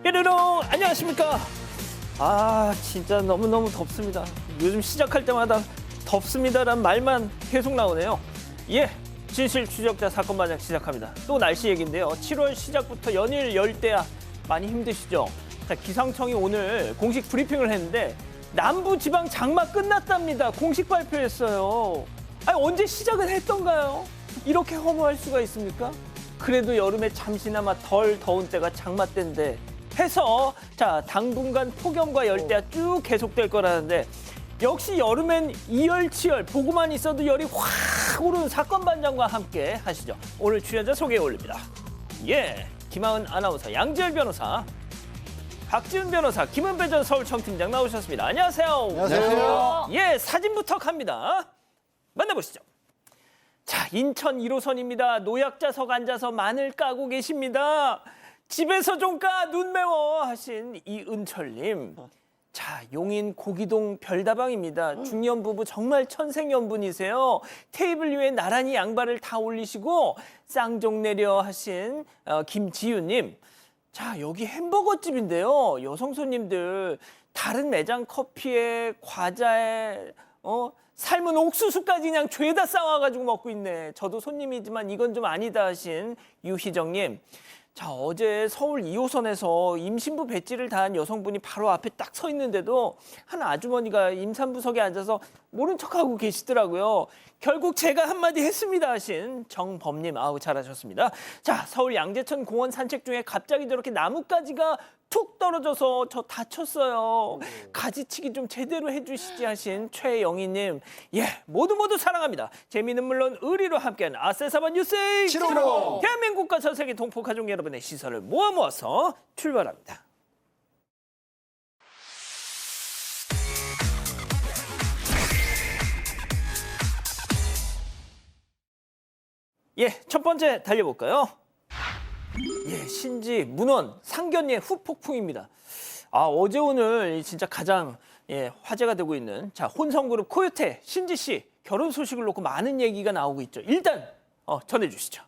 삐르릉 안녕하십니까. 진짜 너무너무 덥습니다. 요즘 시작할 때마다 덥습니다라는 말만 계속 나오네요. 예, 진실 추적자 사건 마냥 시작합니다. 또 날씨 얘기인데요. 7월 시작부터 연일 열대야 많이 힘드시죠? 자, 기상청이 오늘 공식 브리핑을 했는데 남부지방 장마 끝났답니다. 공식 발표했어요. 언제 시작을 했던가요? 이렇게 허무할 수가 있습니까? 그래도 여름에 잠시나마 덜 더운 때가 장마 때인데 해서 자, 당분간 폭염과 열대야 쭉 계속될 거라는데 역시 여름엔 이열치열 보고만 있어도 열이 확 오르는 사건 반장과 함께 하시죠. 오늘 출연자 소개해 올립니다. 예, 김하은 아나운서, 양지열 변호사, 박지훈 변호사, 김은배 전 서울청팀장 나오셨습니다. 안녕하세요. 안녕하세요. 예, 사진부터 갑니다. 만나보시죠. 자, 인천 1호선입니다. 노약자석 앉아서 마늘 까고 계십니다. 집에서 좀 까, 눈 매워 하신 이은철님. 자, 용인 고기동 별다방입니다. 중년 부부 정말 천생연분이세요. 테이블 위에 나란히 양발을 다 올리시고 쌍종 내려 하신 김지윤님. 자, 여기 햄버거집인데요. 여성 손님들 다른 매장 커피에 과자에 삶은 옥수수까지 그냥 죄다 싸와가지고 먹고 있네. 저도 손님이지만 이건 좀 아니다 하신 유희정님. 자, 어제 서울 2호선에서 임신부 배지를 단 여성분이 바로 앞에 딱 서 있는데도 한 아주머니가 임산부석에 앉아서 모른 척하고 계시더라고요. 결국 제가 한마디 했습니다 하신 정범님. 아우, 잘하셨습니다. 자, 서울 양재천 공원 산책 중에 갑자기 저렇게 나뭇가지가 툭 떨어져서 저 다쳤어요. 가지치기 좀 제대로 해주시지 하신 최영희님. 예, 모두 사랑합니다. 재미는 물론 의리로 함께하는 아세사바 뉴스 치롱. 대한민국과 전 세계 동포 가족 여러분의 시선을 모아서 출발합니다. 예, 첫 번째 달려볼까요? 예, 신지, 문헌, 상견례 후폭풍입니다. 어제 오늘 진짜 가장 화제가 되고 있는 혼성그룹 코요테 신지 씨 결혼 소식을 놓고 많은 얘기가 나오고 있죠. 일단 전해주시죠.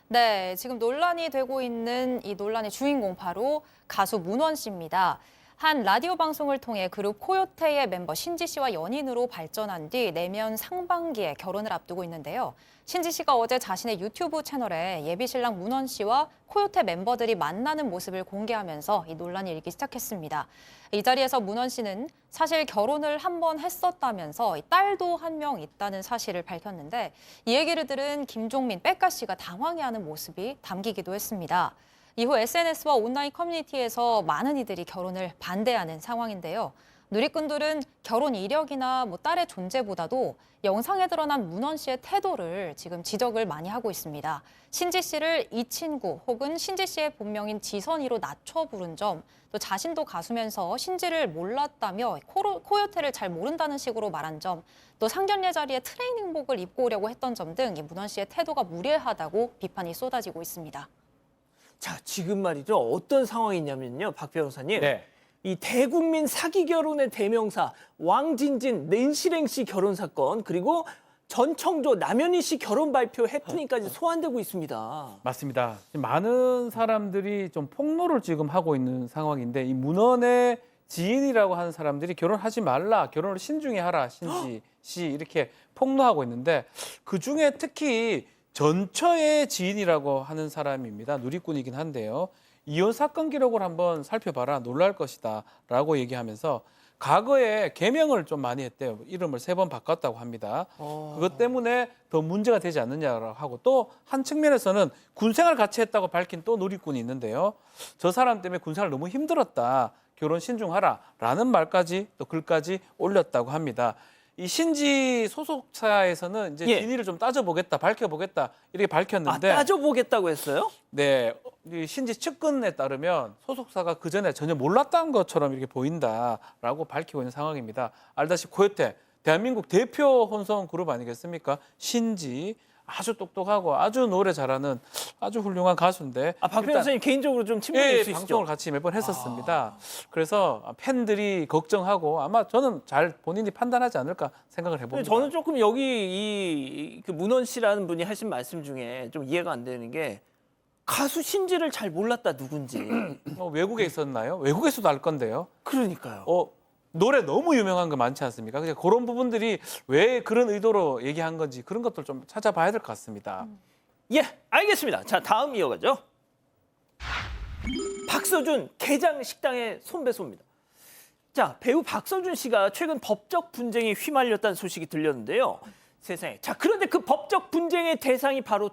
네, 지금 논란이 되고 있는 이 논란의 주인공 바로 가수 문헌 씨입니다. 한 라디오 방송을 통해 그룹 코요테의 멤버 신지 씨와 연인으로 발전한 뒤 내년 상반기에 결혼을 앞두고 있는데요. 신지 씨가 어제 자신의 유튜브 채널에 예비신랑 문헌 씨와 코요테 멤버들이 만나는 모습을 공개하면서 이 논란이 일기 시작했습니다. 이 자리에서 문헌 씨는 사실 결혼을 한 번 했었다면서 딸도 한 명 있다는 사실을 밝혔는데 이 얘기를 들은 김종민 백가 씨가 당황해하는 모습이 담기기도 했습니다. 이후 SNS와 온라인 커뮤니티에서 많은 이들이 결혼을 반대하는 상황인데요. 누리꾼들은 결혼 이력이나 딸의 존재보다도 영상에 드러난 문헌 씨의 태도를 지금 지적을 많이 하고 있습니다. 신지 씨를 이 친구 혹은 신지 씨의 본명인 지선이로 낮춰 부른 점, 또 자신도 가수면서 신지를 몰랐다며 코요테를 잘 모른다는 식으로 말한 점, 또 상견례 자리에 트레이닝복을 입고 오려고 했던 점 등 문헌 씨의 태도가 무례하다고 비판이 쏟아지고 있습니다. 자, 지금 말이죠. 어떤 상황이냐면요, 박 변호사님. 네. 이 대국민 사기 결혼의 대명사 왕진진 낸시랭 씨 결혼 사건, 그리고 전청조 남현희 씨 결혼 발표 해프닝까지 소환되고 있습니다. 맞습니다. 지금 많은 사람들이 좀 폭로를 지금 하고 있는 상황인데 이 문헌의 지인이라고 하는 사람들이 결혼하지 말라, 결혼을 신중히 하라, 신지 씨 이렇게 폭로하고 있는데 그중에 특히 전처의 지인이라고 하는 사람입니다. 누리꾼이긴 한데요. 이혼 사건 기록을 한번 살펴봐라, 놀랄 것이다 라고 얘기하면서 과거에 개명을 좀 많이 했대요. 이름을 3번 바꿨다고 합니다. 그것 때문에 더 문제가 되지 않느냐라고 하고 또 한 측면에서는 군생활 같이 했다고 밝힌 또 누리꾼이 있는데요. 저 사람 때문에 군생활 너무 힘들었다, 결혼 신중하라 라는 말까지 또 글까지 올렸다고 합니다. 이 신지 소속사에서는 이제 진위를 좀 따져보겠다, 밝혀보겠다 이렇게 밝혔는데 따져보겠다고 했어요? 네, 이 신지 측근에 따르면 소속사가 그 전에 전혀 몰랐던 것처럼 이렇게 보인다라고 밝히고 있는 상황입니다. 알다시피 코요테 대한민국 대표 혼성 그룹 아니겠습니까? 신지 아주 똑똑하고 아주 노래 잘하는 아주 훌륭한 가수인데 박 변호사님 개인적으로 좀 친분이 있으시죠? 방송을 같이 몇 번 했었습니다. 그래서 팬들이 걱정하고 아마 저는 잘 본인이 판단하지 않을까 생각을 해봅니다. 저는 조금 여기 그 문헌 씨라는 분이 하신 말씀 중에 좀 이해가 안 되는 게 가수 신지를 잘 몰랐다 누군지. 외국에 있었나요? 외국에서도 알 건데요. 그러니까요. 노래 너무 유명한 거 많지 않습니까? 그냥 그런 부분들이 왜 그런 의도로 얘기한 건지 그런 것들 좀 찾아봐야 될 것 같습니다. 예, 알겠습니다. 자, 다음 이어가죠. 박서준 게장 식당의 손배소입니다. 자, 배우 박서준 씨가 최근 법적 분쟁에 휘말렸다는 소식이 들렸는데요. 세상에. 자, 그런데 그 법적 분쟁의 대상이 바로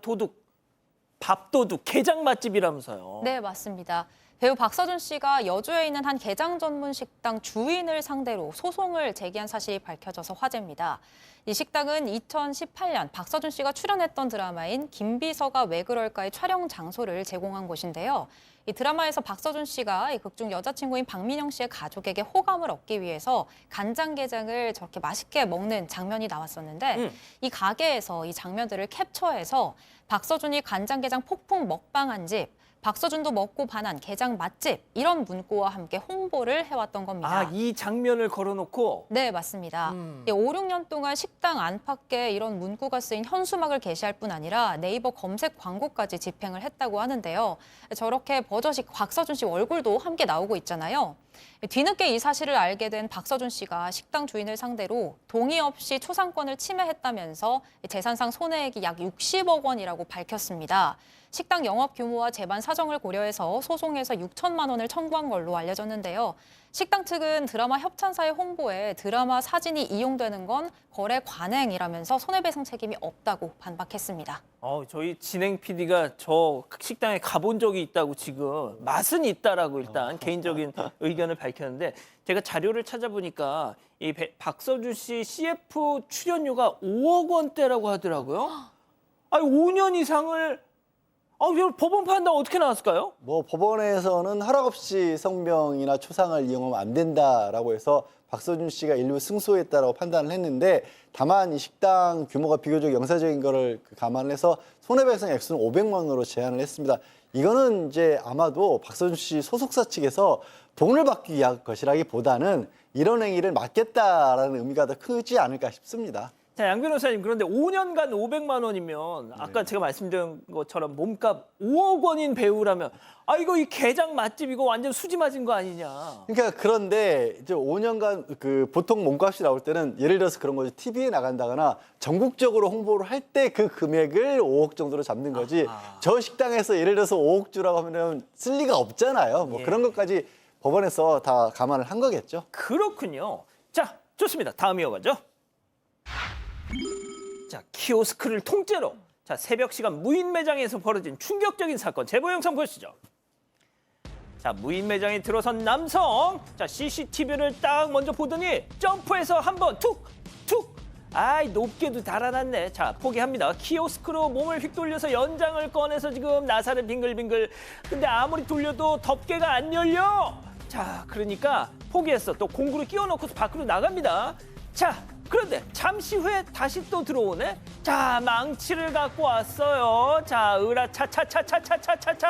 밥도둑, 게장 맛집이라면서요. 네, 맞습니다. 배우 박서준 씨가 여주에 있는 한 게장 전문 식당 주인을 상대로 소송을 제기한 사실이 밝혀져서 화제입니다. 이 식당은 2018년 박서준 씨가 출연했던 드라마인 김비서가 왜 그럴까의 촬영 장소를 제공한 곳인데요. 이 드라마에서 박서준 씨가 이 극중 여자친구인 박민영 씨의 가족에게 호감을 얻기 위해서 간장게장을 저렇게 맛있게 먹는 장면이 나왔었는데 이 가게에서 이 장면들을 캡처해서 박서준이 간장게장 폭풍 먹방한 집, 박서준도 먹고 반한 게장 맛집 이런 문구와 함께 홍보를 해왔던 겁니다. 아, 이 장면을 걸어놓고 네, 맞습니다. 5, 6년 동안 식당 안팎에 이런 문구가 쓰인 현수막을 게시할 뿐 아니라 네이버 검색 광고까지 집행을 했다고 하는데요. 저렇게 버젓이 박서준 씨 얼굴도 함께 나오고 있잖아요. 뒤늦게 이 사실을 알게 된 박서준 씨가 식당 주인을 상대로 동의 없이 초상권을 침해했다면서 재산상 손해액이 약 60억 원이라고 밝혔습니다. 식당 영업 규모와 재반 사정을 고려해서 소송에서 6천만 원을 청구한 걸로 알려졌는데요. 식당 측은 드라마 협찬사의 홍보에 드라마 사진이 이용되는 건 거래 관행이라면서 손해배상 책임이 없다고 반박했습니다. 저희 진행 PD가 저 식당에 가본 적이 있다고 지금 맛은 있다라고 일단 개인적인 의견을 밝혔는데 제가 자료를 찾아보니까 이 박서준 씨 CF 출연료가 5억 원대라고 하더라고요. 아니 5년 이상을 이거 법원 판단 어떻게 나왔을까요? 뭐 법원에서는 허락 없이 성명이나 초상을 이용하면 안 된다라고 해서 박서준 씨가 일부 승소했다라고 판단을 했는데 다만 이 식당 규모가 비교적 영사적인 거를 감안을 해서 손해배상 액수는 500만 원으로 제한을 했습니다. 이거는 이제 아마도 박서준 씨 소속사 측에서 돈을 받기 위한 것이라기보다는 이런 행위를 막겠다라는 의미가 더 크지 않을까 싶습니다. 자, 양 변호사님, 그런데 5년간 500만 원이면 아까 제가 말씀드린 것처럼 몸값 5억 원인 배우라면 이거 이 게장 맛집 이거 완전 수지 맞은 거 아니냐. 그러니까 그런데 이제 5년간 그 보통 몸값이 나올 때는 예를 들어서 그런 거죠. TV에 나간다거나 전국적으로 홍보를 할 때 그 금액을 5억 정도로 잡는 거지. 저 식당에서 예를 들어서 5억 주라고 하면 쓸 리가 없잖아요. 뭐 예. 그런 것까지 법원에서 다 감안을 한 거겠죠. 그렇군요. 자, 좋습니다. 다음 이어가죠. 자, 키오스크를 통째로. 자, 새벽 시간 무인 매장에서 벌어진 충격적인 사건 제보 영상 보시죠. 자, 무인 매장에 들어선 남성. 자, CCTV를 딱 먼저 보더니 점프해서 한번 툭. 높게도 달아났네. 자, 포기합니다. 키오스크로 몸을 휙돌려서 연장을 꺼내서 지금 나사를 빙글빙글. 근데 아무리 돌려도 덮개가 안 열려. 자, 그러니까 포기했어. 또 공구를 끼워놓고서 밖으로 나갑니다. 자, 그런데 잠시 후에 다시 또 들어오네. 자, 망치를 갖고 왔어요. 자, 차차차차차차차차.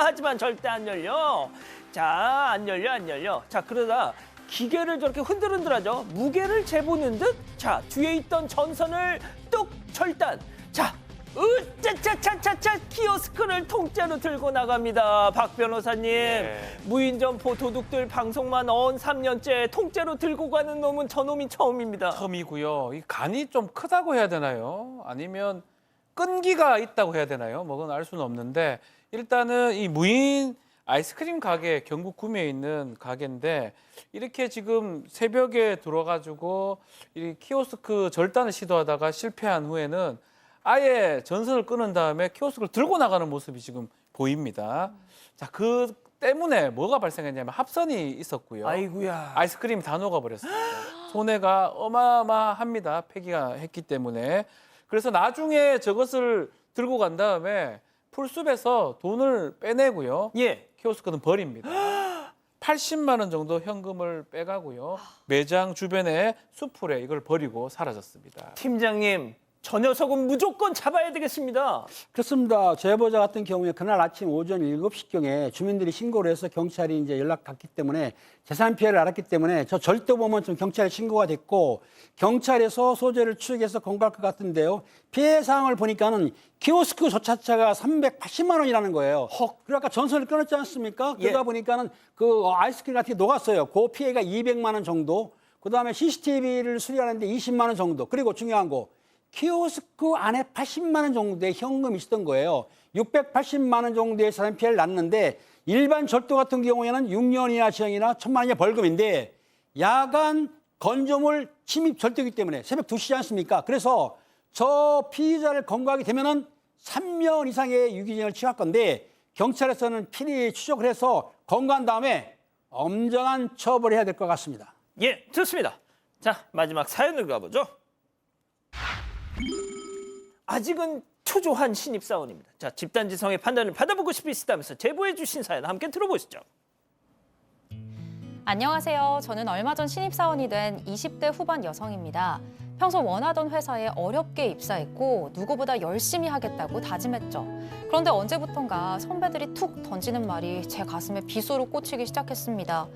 하지만 절대 안 열려. 자, 안 열려. 자, 그러다 기계를 저렇게 흔들흔들하죠. 무게를 재보는 듯. 자, 뒤에 있던 전선을 뚝 절단. 자, 으짜짜짜짜짜 키오스크를 통째로 들고 나갑니다. 박 변호사님, 무인점포 도둑들 방송만 언 3년째 통째로 들고 가는 놈은 저놈이 처음입니다. 처음이고요. 이 간이 좀 크다고 해야 되나요? 아니면 끈기가 있다고 해야 되나요? 뭐 그건 알 수는 없는데 일단은 이 무인 아이스크림 가게 경북 구미에 있는 가게인데 이렇게 지금 새벽에 들어가지고 이 키오스크 절단을 시도하다가 실패한 후에는 아예 전선을 끊은 다음에 키오스크를 들고 나가는 모습이 지금 보입니다. 자, 그 때문에 뭐가 발생했냐면 합선이 있었고요. 아이고야. 아이스크림이 다 녹아버렸습니다. 손해가 어마어마합니다. 폐기가 했기 때문에. 그래서 나중에 저것을 들고 간 다음에 풀숲에서 돈을 빼내고요. 예. 키오스크는 버립니다. 80만 원 정도 현금을 빼가고요. 매장 주변에 수풀에 이걸 버리고 사라졌습니다. 팀장님, 저 녀석은 무조건 잡아야 되겠습니다. 그렇습니다. 제보자 같은 경우에 그날 아침 오전 7시경에 주민들이 신고를 해서 경찰이 이제 연락 갔기 때문에 재산 피해를 알았기 때문에 저 절도 보면 좀 경찰에 신고가 됐고 경찰에서 소재를 추적해서 공부할 것 같은데요. 피해 사항을 보니까는 키오스크 조차차가 380만 원이라는 거예요. 그리고 아까 전선을 끊었지 않습니까? 그러다 예. 보니까는 그 아이스크림 같은 게 녹았어요. 그 피해가 200만 원 정도. 그다음에 CCTV를 수리하는데 20만 원 정도. 그리고 중요한 거 키오스크 안에 80만 원 정도의 현금이 있었던 거예요. 680만 원 정도의 사람 피해를 났는데 일반 절도 같은 경우에는 6년이나 징역이나 1,000만 원이 벌금인데 야간 건조물 침입 절도이기 때문에 새벽 2시지 않습니까? 그래서 저 피의자를 검거하게 되면은 3년 이상의 유기징역을 취할 건데 경찰에서는 필히 추적을 해서 검거한 다음에 엄정한 처벌을 해야 될 것 같습니다. 예, 좋습니다. 자, 마지막 사연을 가보죠. 아직은 초조한 신입사원입니다. 자, 집단지성의 판단을 받아보고 싶으시다면서 제보해 주신 사연 함께 들어보시죠. 안녕하세요. 저는 얼마 전 신입사원이 된 20대 후반 여성입니다. 평소 원하던 회사에 어렵게 입사했고 누구보다 열심히 하겠다고 다짐했죠. 그런데 언제부턴가 선배들이 툭 던지는 말이 제 가슴에 비수로 꽂히기 시작했습니다.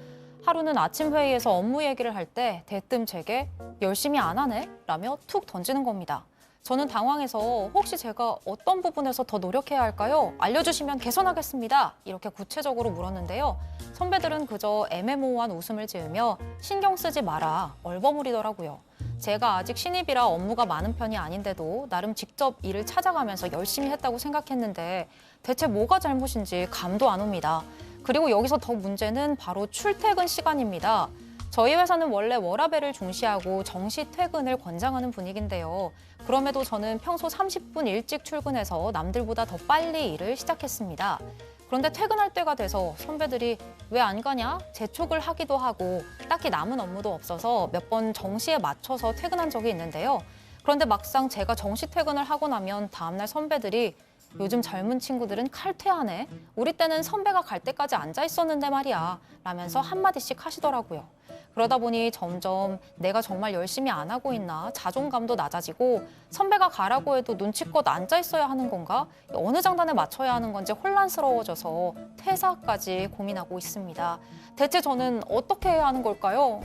하루는 아침 회의에서 업무 얘기를 할 때 대뜸 제게 열심히 안 하네? 라며 툭 던지는 겁니다. 저는 당황해서 혹시 제가 어떤 부분에서 더 노력해야 할까요? 알려주시면 개선하겠습니다. 이렇게 구체적으로 물었는데요. 선배들은 그저 애매모호한 웃음을 지으며 신경 쓰지 마라, 얼버무리더라고요. 제가 아직 신입이라 업무가 많은 편이 아닌데도 나름 직접 일을 찾아가면서 열심히 했다고 생각했는데 대체 뭐가 잘못인지 감도 안 옵니다. 그리고 여기서 더 문제는 바로 출퇴근 시간입니다. 저희 회사는 원래 워라밸을 중시하고 정시 퇴근을 권장하는 분위기인데요. 그럼에도 저는 평소 30분 일찍 출근해서 남들보다 더 빨리 일을 시작했습니다. 그런데 퇴근할 때가 돼서 선배들이 왜 안 가냐? 재촉을 하기도 하고 딱히 남은 업무도 없어서 몇 번 정시에 맞춰서 퇴근한 적이 있는데요. 그런데 막상 제가 정시 퇴근을 하고 나면 다음날 선배들이 요즘 젊은 친구들은 칼퇴하네. 우리 때는 선배가 갈 때까지 앉아 있었는데 말이야. 라면서 한마디씩 하시더라고요. 그러다 보니 점점 내가 정말 열심히 안 하고 있나 자존감도 낮아지고 선배가 가라고 해도 눈치껏 앉아 있어야 하는 건가? 어느 장단에 맞춰야 하는 건지 혼란스러워져서 퇴사까지 고민하고 있습니다. 대체 저는 어떻게 해야 하는 걸까요?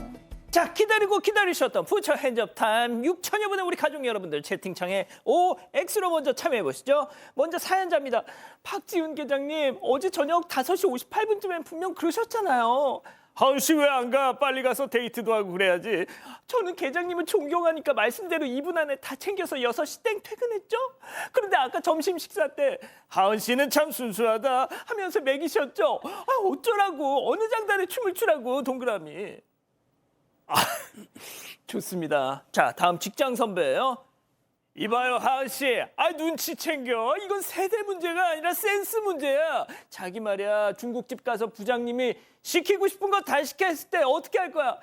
자, 기다리고 기다리셨던 푸처 핸즈업 타임 6천여 분의 우리 가족 여러분들 채팅창에 OX로 먼저 참여해 보시죠. 먼저 사연자입니다. 박지훈 계장님, 어제 저녁 5시 58분쯤엔 분명 그러셨잖아요. 하은씨 왜 안 가? 빨리 가서 데이트도 하고 그래야지. 저는 계장님을 존경하니까 말씀대로 2분 안에 다 챙겨서 6시 땡 퇴근했죠? 그런데 아까 점심 식사 때 하은씨는 참 순수하다 하면서 매기셨죠? 아, 어쩌라고, 어느 장단에 춤을 추라고, 동그라미. 아, 좋습니다. 자, 다음 직장 선배예요. 이봐요, 하은 씨. 아, 눈치 챙겨. 이건 세대 문제가 아니라 센스 문제야. 자기 말이야. 중국집 가서 부장님이 시키고 싶은 거 다 시켜 했을 때 어떻게 할 거야?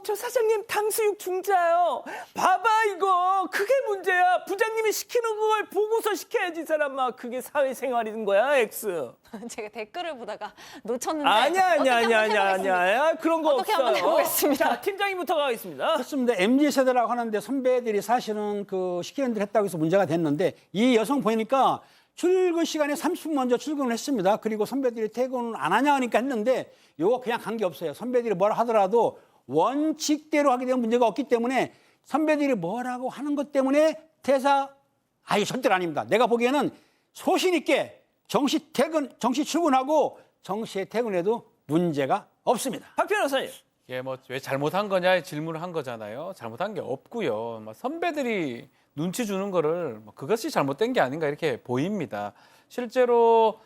저 사장님 탕수육 중짜요. 봐봐, 이거. 그게 문제야. 부장님이 시키는 걸 보고서 시켜야지, 이 사람아. 그게 사회생활인 거야, X. 제가 댓글을 보다가 놓쳤는데 아니야. 그런 거 어떻게 없어요. 한번 해보겠습니다. 자, 팀장님부터 가겠습니다. 그렇습니다. MZ세대라고 하는데 선배들이 사실은 그 시키는 대로 했다고 해서 문제가 됐는데 이 여성 보니까 출근 시간에 30분 먼저 출근을 했습니다. 그리고 선배들이 퇴근을 안 하냐 하니까 했는데 이거 그냥 관계없어요. 선배들이 뭐라 하더라도 원칙대로 하게 되면 문제가 없기 때문에 선배들이 뭐라고 하는 것 때문에 퇴사 아예 절대로 아닙니다. 내가 보기에는 소신 있게 정시 출근하고 정시에 퇴근해도 문제가 없습니다. 박 변호사님. 예, 뭐 왜 잘못한 거냐 질문을 한 거잖아요. 잘못한 게 없고요. 뭐 선배들이 눈치 주는 거를 그것이 잘못된 게 아닌가 이렇게 보입니다. 실제로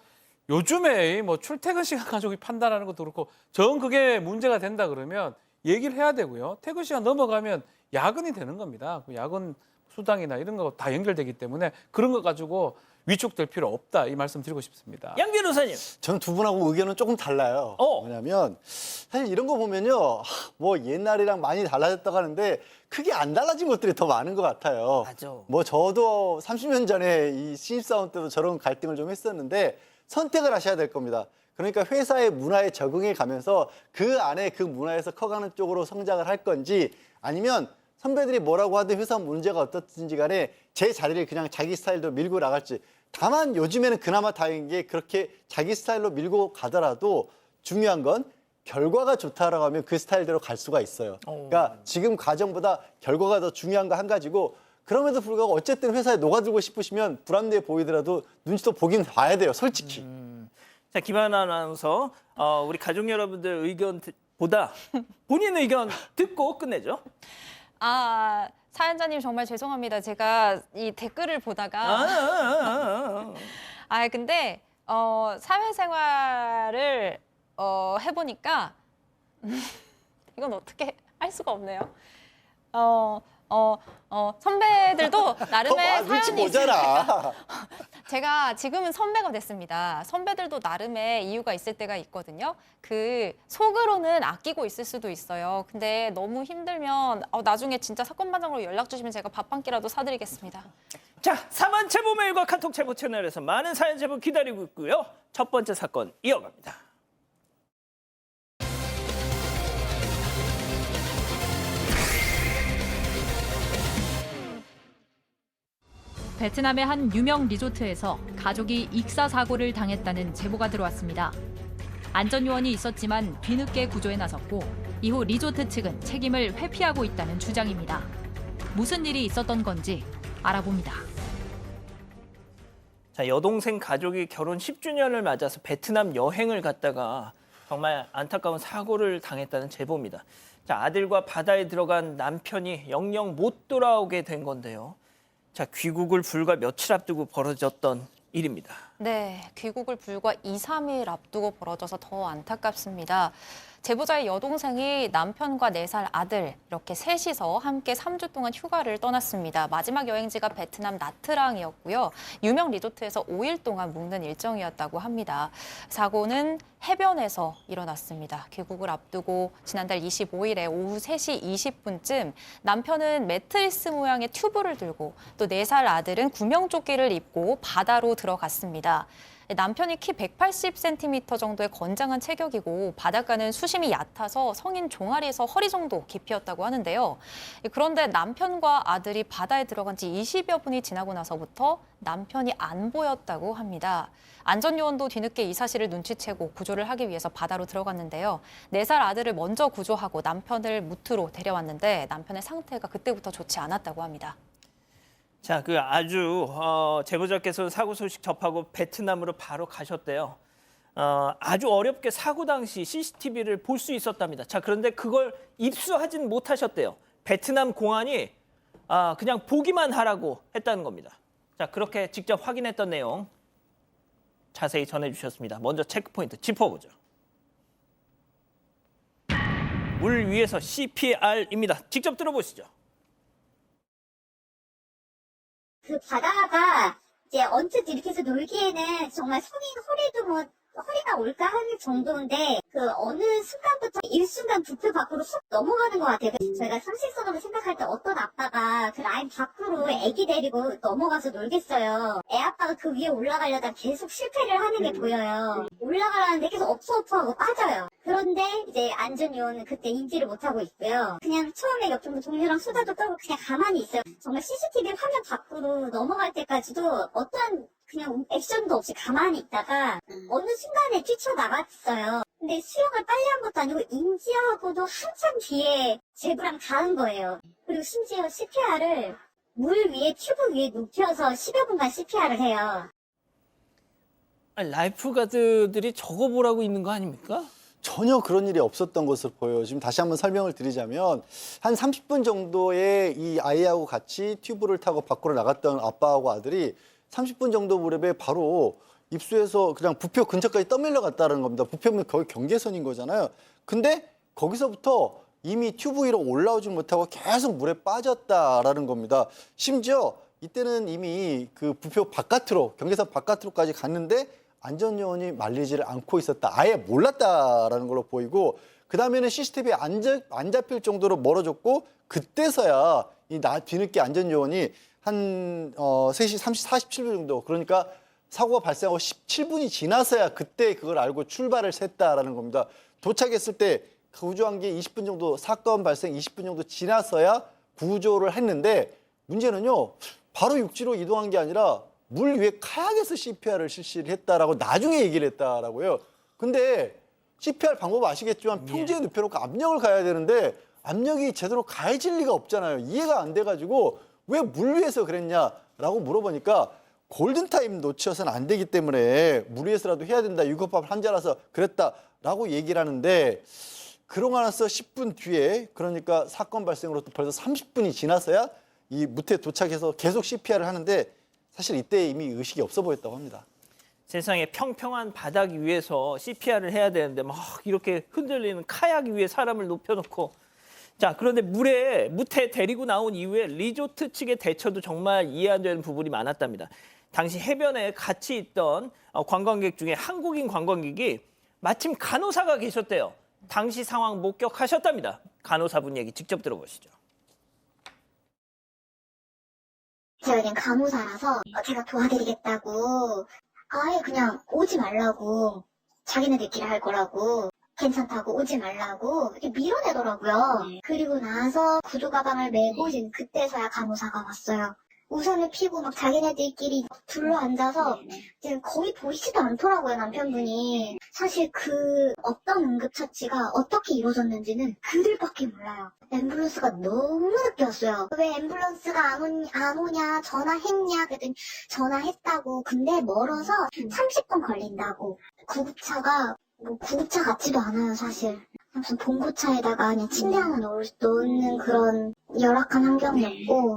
요즘에 뭐 출퇴근 시간 가지고 판단하는 것도 그렇고 정 그게 문제가 된다 그러면 얘기를 해야 되고요. 퇴근 시간 넘어가면 야근이 되는 겁니다. 야근 수당이나 이런 거 다 연결되기 때문에 그런 거 가지고 위축될 필요 없다 이 말씀 드리고 싶습니다. 양 변호사님. 저는 두 분하고 의견은 조금 달라요. 뭐냐면 사실 이런 거 보면요. 뭐 옛날이랑 많이 달라졌다고 하는데 크게 안 달라진 것들이 더 많은 것 같아요. 맞아. 뭐 저도 30년 전에 이 신입사원 때도 저런 갈등을 좀 했었는데 선택을 하셔야 될 겁니다. 그러니까 회사의 문화에 적응해 가면서 그 안에 그 문화에서 커가는 쪽으로 성장을 할 건지 아니면 선배들이 뭐라고 하든 회사 문제가 어떻든지 간에 제 자리를 그냥 자기 스타일로 밀고 나갈지. 다만 요즘에는 그나마 다행인 게 그렇게 자기 스타일로 밀고 가더라도 중요한 건 결과가 좋다라고 하면 그 스타일대로 갈 수가 있어요. 그러니까 지금 과정보다 결과가 더 중요한 거 한 가지고 그럼에도 불구하고 어쨌든 회사에 녹아들고 싶으시면 불합리해 보이더라도 눈치도 보긴 봐야 돼요, 솔직히. 자, 김하나 아나운서, 우리 가족 여러분들 의견보다 본인 의견 듣고 끝내죠. 아, 사연자님 정말 죄송합니다. 제가 이 댓글을 보다가 근데 사회생활을 해보니까 이건 어떻게 할 수가 없네요. 선배들도 나름의 눈치 사연이 보잖아. 제가 지금은 선배가 됐습니다. 선배들도 나름의 이유가 있을 때가 있거든요. 그 속으로는 아끼고 있을 수도 있어요. 근데 너무 힘들면 나중에 진짜 사건 반장으로 연락 주시면 제가 밥 한 끼라도 사드리겠습니다. 자, 4만 제보 메일과 카톡 제보 채널에서 많은 사연 제보 기다리고 있고요. 첫 번째 사건 이어갑니다. 베트남의 한 유명 리조트에서 가족이 익사 사고를 당했다는 제보가 들어왔습니다. 안전요원이 있었지만 뒤늦게 구조에 나섰고 이후 리조트 측은 책임을 회피하고 있다는 주장입니다. 무슨 일이 있었던 건지 알아봅니다. 자, 여동생 가족이 결혼 10주년을 맞아서 베트남 여행을 갔다가 정말 안타까운 사고를 당했다는 제보입니다. 자, 아들과 바다에 들어간 남편이 영영 못 돌아오게 된 건데요. 자, 귀국을 불과 며칠 앞두고 벌어졌던 일입니다. 네, 귀국을 불과 2, 3일 앞두고 벌어져서 더 안타깝습니다. 제보자의 여동생이 남편과 4살 아들 이렇게 셋이서 함께 3주 동안 휴가를 떠났습니다. 마지막 여행지가 베트남 나트랑이었고요. 유명 리조트에서 5일 동안 묵는 일정이었다고 합니다. 사고는 해변에서 일어났습니다. 귀국을 앞두고 지난달 25일에 오후 3시 20분쯤 남편은 매트리스 모양의 튜브를 들고 또 4살 아들은 구명조끼를 입고 바다로 들어갔습니다. 남편이 키 180cm 정도의 건장한 체격이고 바닷가는 수심이 얕아서 성인 종아리에서 허리 정도 깊이였다고 하는데요. 그런데 남편과 아들이 바다에 들어간 지 20여 분이 지나고 나서부터 남편이 안 보였다고 합니다. 안전요원도 뒤늦게 이 사실을 눈치채고 구조를 하기 위해서 바다로 들어갔는데요. 4살 아들을 먼저 구조하고 남편을 무트로 데려왔는데 남편의 상태가 그때부터 좋지 않았다고 합니다. 자, 그 아주 제보자께서 사고 소식 접하고 베트남으로 바로 가셨대요. 아주 어렵게 사고 당시 CCTV를 볼 수 있었답니다. 자, 그런데 그걸 입수하진 못하셨대요. 베트남 공안이 그냥 보기만 하라고 했다는 겁니다. 자, 그렇게 직접 확인했던 내용 자세히 전해주셨습니다. 먼저 체크포인트 짚어보죠. 물 위에서 CPR입니다. 직접 들어보시죠. 그 바다가 이제 언뜻 이렇게 해서 놀기에는 정말 성인 허리도 허리가 올까 하는 정도인데 그 어느 순간부터 일순간 부표 밖으로 쑥 넘어가는 것 같아요. 저희가 상식선으로 생각할 때 어떤 아빠가 그 라인 밖으로 애기 데리고 넘어가서 놀겠어요. 애 아빠가 그 위에 올라가려다 계속 실패를 하는 게 보여요. 올라가라는데 계속 엎어엎어하고 빠져요. 그런데 이제 안전요원은 그때 인지를 못하고 있고요. 그냥 처음에 옆쪽으로 동료랑 수다도 떨고 그냥 가만히 있어요. 정말 CCTV 화면 밖으로 넘어갈 때까지도 어떠한 그냥 액션도 없이 가만히 있다가 어느 순간에 뛰쳐나갔어요. 근데 수영을 빨리 한 것도 아니고 인지하고도 한참 뒤에 제부랑 닿은 거예요. 그리고 심지어 CPR을 물 위에 튜브 위에 눕혀서 10여 분간 CPR을 해요. 아니, 라이프가드들이 적어보라고 있는 거 아닙니까? 전혀 그런 일이 없었던 것으로 보여요. 지금 다시 한번 설명을 드리자면 한 30분 정도의 이 아이하고 같이 튜브를 타고 밖으로 나갔던 아빠하고 아들이 30분 정도 무렵에 바로 입수해서 그냥 부표 근처까지 떠밀려 갔다는 겁니다. 부표면 거의 경계선인 거잖아요. 근데 거기서부터 이미 튜브 위로 올라오지 못하고 계속 물에 빠졌다라는 겁니다. 심지어 이때는 이미 그 부표 바깥으로, 경계선 바깥으로까지 갔는데 안전요원이 말리지를 않고 있었다. 아예 몰랐다라는 걸로 보이고 그 다음에는 CCTV에 안 잡힐 정도로 멀어졌고 그때서야 이 뒤늦게 안전요원이 한 3시 47분 정도 그러니까 사고가 발생하고 17분이 지나서야 그때 그걸 알고 출발을 샜다라는 겁니다. 도착했을 때 구조한 게 20분 정도 사건 발생 20분 정도 지나서야 구조를 했는데 문제는요. 바로 육지로 이동한 게 아니라 물 위에 카약에서 CPR을 실시를 했다라고 나중에 얘기를 했다라고요. 근데 CPR 방법 아시겠지만 평지에 눕혀놓고 압력을 가야 되는데 압력이 제대로 가해질 리가 없잖아요. 이해가 안 돼가지고 왜 물 위에서 그랬냐라고 물어보니까 골든타임 놓쳐서는 안 되기 때문에 물 위에서라도 해야 된다. 유급밥 환자라서 그랬다라고 얘기를 하는데 그러고 나서 10분 뒤에 그러니까 사건 발생으로부터 벌써 30분이 지나서야 이 무태에 도착해서 계속 CPR을 하는데 사실 이때 이미 의식이 없어 보였다고 합니다. 세상에 평평한 바닥 위에서 CPR을 해야 되는데 막 이렇게 흔들리는 카약 위에 사람을 높여놓고 자 그런데 무태 데리고 나온 이후에 리조트 측의 대처도 정말 이해 안 되는 부분이 많았답니다. 당시 해변에 같이 있던 관광객 중에 한국인 관광객이 마침 간호사가 계셨대요. 당시 상황 목격하셨답니다. 간호사분 얘기 직접 들어보시죠. 제가 그냥 간호사라서 제가 도와드리겠다고 아예 그냥 오지 말라고 자기네들끼리 할 거라고 괜찮다고 오지 말라고 이렇게 밀어내더라고요. 그리고 나서 구조 가방을 메고 이제 그때서야 간호사가 왔어요. 우산을 피고 막 자기네들끼리 둘러앉아서 이제 거의 보이지도 않더라고요, 남편분이. 사실 그 어떤 응급처치가 어떻게 이루어졌는지는 그들밖에 몰라요. 앰뷸런스가 너무 늦게 왔어요. 왜 앰뷸런스가 안 오냐, 전화했냐, 그랬더니 전화했다고. 근데 멀어서 30분 걸린다고. 구급차가 뭐 구급차 같지도 않아요, 사실. 무슨 봉고차에다가 그냥 침대 하나 놓는 그런 열악한 환경이었고.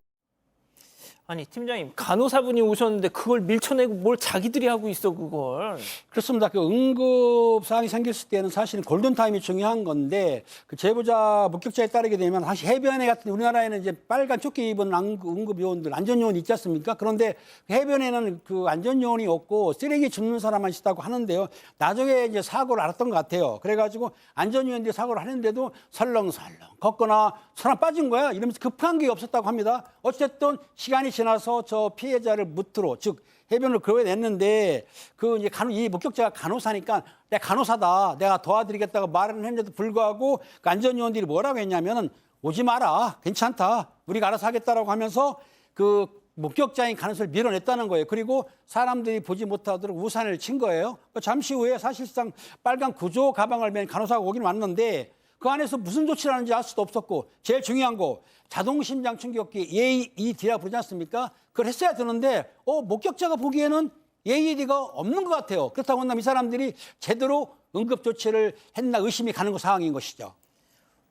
아니 팀장님 간호사분이 오셨는데 그걸 밀쳐내고 뭘 자기들이 하고 있어 그걸. 그렇습니다. 그 응급 사항이 생겼을 때는 사실은 골든타임이 중요한 건데 그 제보자 목격자에 따르게 되면 사실 해변에 같은 우리나라에는 이제 빨간 조끼 입은 응급 요원들 안전 요원이 있지 않습니까? 그런데 해변에는 그 안전 요원이 없고 쓰레기 줍는 사람만 있다고 하는데요. 나중에 이제 사고를 알았던 것 같아요. 그래가지고 안전 요원들이 사고를 하는데도 설렁설렁 걷거나 사람 빠진 거야 이러면서 급한 게 없었다고 합니다. 어쨌든 시간이 지나서 저 피해자를 무트로 즉 해변을 그려냈는데 그 이제 이 목격자가 간호사니까 내가 간호사다 내가 도와드리겠다고 말을 했는데도 불구하고 그 안전요원들이 뭐라고 했냐면은 오지 마라 괜찮다 우리가 알아서 하겠다라고 하면서 그 목격자인 간호사를 밀어냈다는 거예요. 그리고 사람들이 보지 못하도록 우산을 친 거예요. 잠시 후에 사실상 빨간 구조 가방을 맨 간호사가 오긴 왔는데 그 안에서 무슨 조치를 하는지 알 수도 없었고 제일 중요한 거 자동심장 충격기 AED라고 부르지 않습니까? 그걸 했어야 되는데 목격자가 보기에는 AED가 없는 것 같아요. 그렇다고 한다면 이 사람들이 제대로 응급조치를 했나 의심이 가는 상황인 것이죠.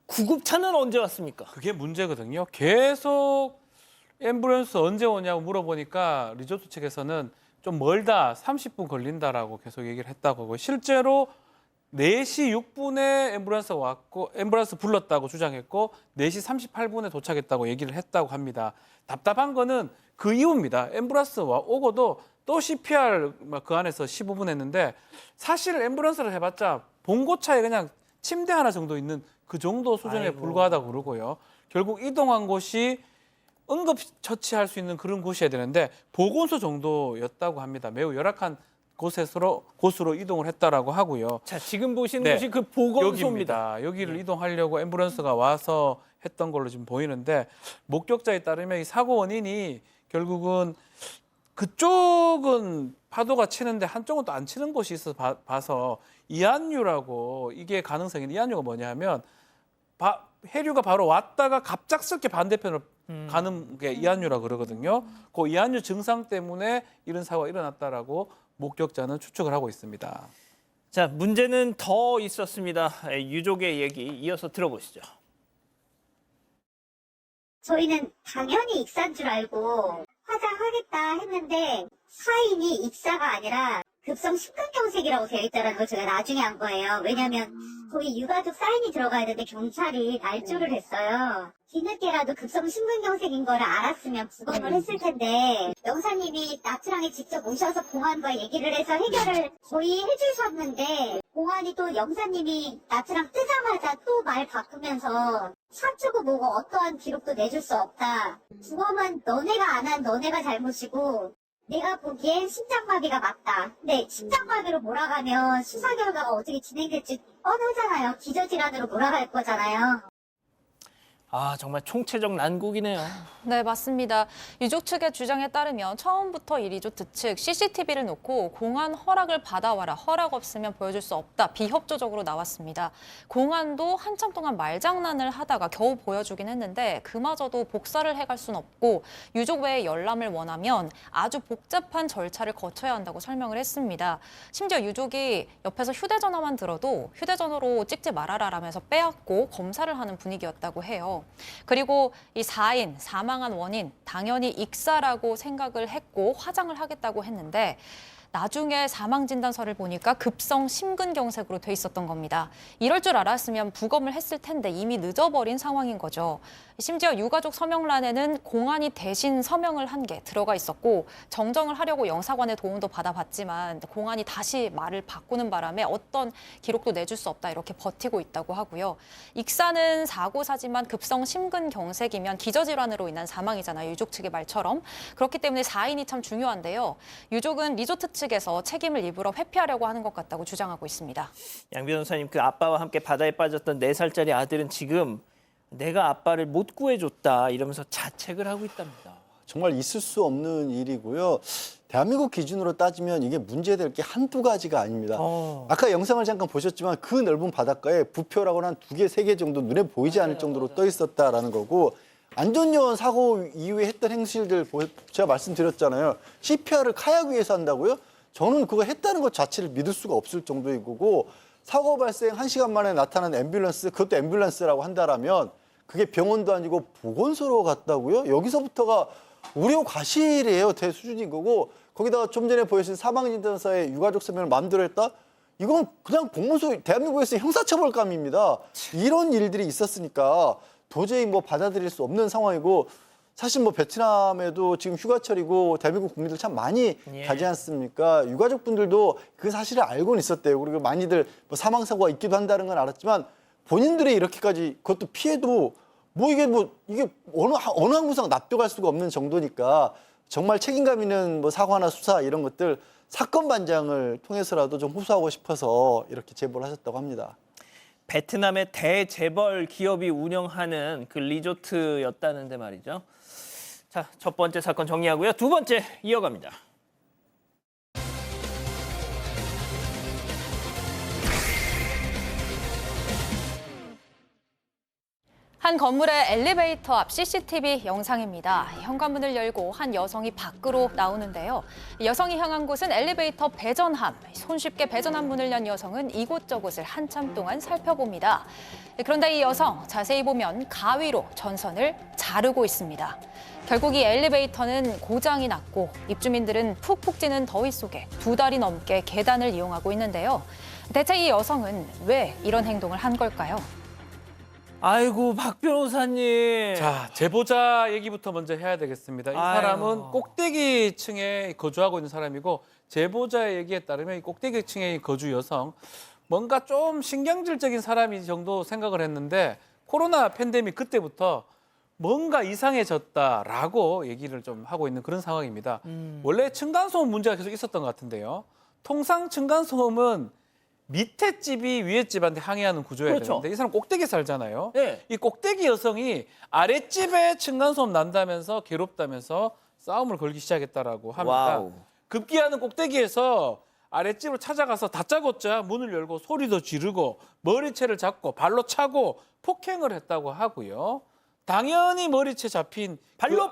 구급차는 언제 왔습니까? 그게 문제거든요. 계속 앰뷸런스 언제 오냐고 물어보니까 리조트 측에서는 좀 멀다, 30분 걸린다라고 계속 얘기를 했다고 하고 실제로 4시 6분에 앰뷸런스가 왔고 앰뷸런스 불렀다고 주장했고 4시 38분에 도착했다고 얘기를 했다고 합니다. 답답한 거는 그 이유입니다. 앰뷸런스 오고도 또 CPR 그 안에서 15분 했는데 사실 앰뷸런스를 해봤자 봉고차에 그냥 침대 하나 정도 있는 그 정도 수준에 불과하다고 그러고요. 결국 이동한 곳이 응급처치할 수 있는 그런 곳이어야 되는데 보건소 정도였다고 합니다. 매우 열악한 곳으로 이동을 했다라고 하고요. 자, 지금 보시는 네, 곳이 그 보건소입니다. 여기입니다. 여기를 이동하려고 앰뷸런스가 와서 했던 걸로 지금 보이는데 목격자에 따르면 이 사고 원인이 결국은 그쪽은 파도가 치는데 한쪽은 또 안 치는 곳이 있어서 봐서 이안류라고 이게 가능성이 이안류가 뭐냐면 해류가 바로 왔다가 갑작스럽게 반대편으로 가는 게 이안류라고 그러거든요. 그 이안류 증상 때문에 이런 사고가 일어났다라고 목격자는 추측을 하고 있습니다. 자, 문제는 더 있었습니다. 유족의 얘기 이어서 들어보시죠. 저희는 당연히 익사인 줄 알고 화장하겠다 했는데 사인이 익사가 아니라 급성 심근경색이라고 되어 있다는 걸 제가 나중에 한 거예요. 왜냐면 거기 유가족 사인이 들어가야 되는데 경찰이 날조를 했어요. 뒤늦게라도 급성 심근경색인 걸 알았으면 부검을 했을 텐데 영사님이 나트랑에 직접 오셔서 공안과 얘기를 해서 해결을 거의 해주셨는데 공안이 또 영사님이 나트랑 뜨자마자 또 말 바꾸면서 사주고 뭐고 어떠한 기록도 내줄 수 없다. 부검은 너네가 안 한 너네가 잘못이고 내가 보기엔 심장마비가 맞다. 근데 심장마비로 몰아가면 수사 결과가 어떻게 진행될지 뻔하잖아요. 기저질환으로 몰아갈 거잖아요. 아, 정말 총체적 난국이네요. 네, 맞습니다. 유족 측의 주장에 따르면 처음부터 이 리조트 측 CCTV를 놓고 공안 허락을 받아와라, 허락 없으면 보여줄 수 없다, 비협조적으로 나왔습니다. 공안도 한참 동안 말장난을 하다가 겨우 보여주긴 했는데 그마저도 복사를 해갈 순 없고 유족 외에 열람을 원하면 아주 복잡한 절차를 거쳐야 한다고 설명을 했습니다. 심지어 유족이 옆에서 휴대전화만 들어도 휴대전화로 찍지 말아라라면서 빼앗고 검사를 하는 분위기였다고 해요. 그리고 이 4인 사망한 원인 당연히 익사라고 생각을 했고 화장을 하겠다고 했는데 나중에 사망진단서를 보니까 급성 심근경색으로 돼 있었던 겁니다. 이럴 줄 알았으면 부검을 했을 텐데 이미 늦어버린 상황인 거죠. 심지어 유가족 서명란에는 공안이 대신 서명을 한 게 들어가 있었고 정정을 하려고 영사관의 도움도 받아봤지만 공안이 다시 말을 바꾸는 바람에 어떤 기록도 내줄 수 없다 이렇게 버티고 있다고 하고요. 익사는 사고사지만 급성 심근경색이면 기저질환으로 인한 사망이잖아요. 유족 측의 말처럼. 그렇기 때문에 4인이 참 중요한데요. 유족은 리조트 측에서 책임을 일부러 회피하려고 하는 것 같다고 주장하고 있습니다. 양 변호사님, 그 아빠와 함께 바다에 빠졌던 4살짜리 아들은 지금 내가 아빠를 못 구해줬다 이러면서 자책을 하고 있답니다. 정말 있을 수 없는 일이고요. 대한민국 기준으로 따지면 이게 문제될 게 한두 가지가 아닙니다. 아까 영상을 잠깐 보셨지만 그 넓은 바닷가에 부표라고는 한 2개, 3개 정도 눈에 보이지 않을 정도로 떠 있었다라는 거고 안전요원 사고 이후에 했던 행실들 제가 말씀드렸잖아요. CPR을 카약 위에서 한다고요? 저는 그거 했다는 것 자체를 믿을 수가 없을 정도인 거고 사고 발생 1시간 만에 나타난 앰뷸런스, 그것도 앰뷸런스라고 한다라면 그게 병원도 아니고 보건소로 갔다고요? 여기서부터가 우려 과실이에요. 대수준인 거고 거기다가 좀 전에 보여주신 사망진단서에 유가족 서명을 마음대로 했다? 이건 그냥 공무소 대한민국에서 형사처벌감입니다. 이런 일들이 있었으니까 도저히 뭐 받아들일 수 없는 상황이고 사실 뭐 베트남에도 지금 휴가철이고 대한민국 국민들 참 많이 가지 않습니까? 유가족분들도 그 사실을 알고는 있었대요. 그리고 많이들 뭐 사망사고가 있기도 한다는 건 알았지만 본인들이 이렇게까지 그것도 피해도 이게 어느 항구상 납득할 수가 없는 정도니까 정말 책임감 있는 뭐 사과나 수사 이런 것들 사건 반장을 통해서라도 좀 호소하고 싶어서 이렇게 제보를 하셨다고 합니다. 베트남의 대재벌 기업이 운영하는 그 리조트였다는데 말이죠. 자, 첫 번째 사건 정리하고요. 두 번째 이어갑니다. 한 건물의 엘리베이터 앞 CCTV 영상입니다. 현관문을 열고 한 여성이 밖으로 나오는데요. 여성이 향한 곳은 엘리베이터 배전함. 손쉽게 배전함 문을 연 여성은 이곳저곳을 한참 동안 살펴봅니다. 그런데 이 여성 자세히 보면 가위로 전선을 자르고 있습니다. 결국 이 엘리베이터는 고장이 났고 입주민들은 푹푹 찌는 더위 속에 2달이 넘게 계단을 이용하고 있는데요. 대체 이 여성은 왜 이런 행동을 한 걸까요? 아이고, 박 변호사님. 자, 제보자 얘기부터 먼저 해야 되겠습니다. 이 사람은 꼭대기 층에 거주하고 있는 사람이고 제보자의 얘기에 따르면 이 꼭대기 층의 거주 여성 뭔가 좀 신경질적인 사람이 정도 생각을 했는데 코로나 팬데믹 그때부터 뭔가 이상해졌다라고 얘기를 좀 하고 있는 그런 상황입니다. 원래 층간소음 문제가 계속 있었던 것 같은데요. 통상 층간소음은 밑에 집이 위에 집한테 항의하는 구조여야 그렇죠. 되는데 이 사람 꼭대기에 살잖아요. 네. 이 꼭대기 여성이 아랫집에 층간소음 난다면서 괴롭다면서 싸움을 걸기 시작했다라고 합니다. 와우. 급기야는 꼭대기에서 아랫집으로 찾아가서 다짜고짜 문을 열고 소리도 지르고 머리채를 잡고 발로 차고 폭행을 했다고 하고요. 당연히 머리채 잡힌 발로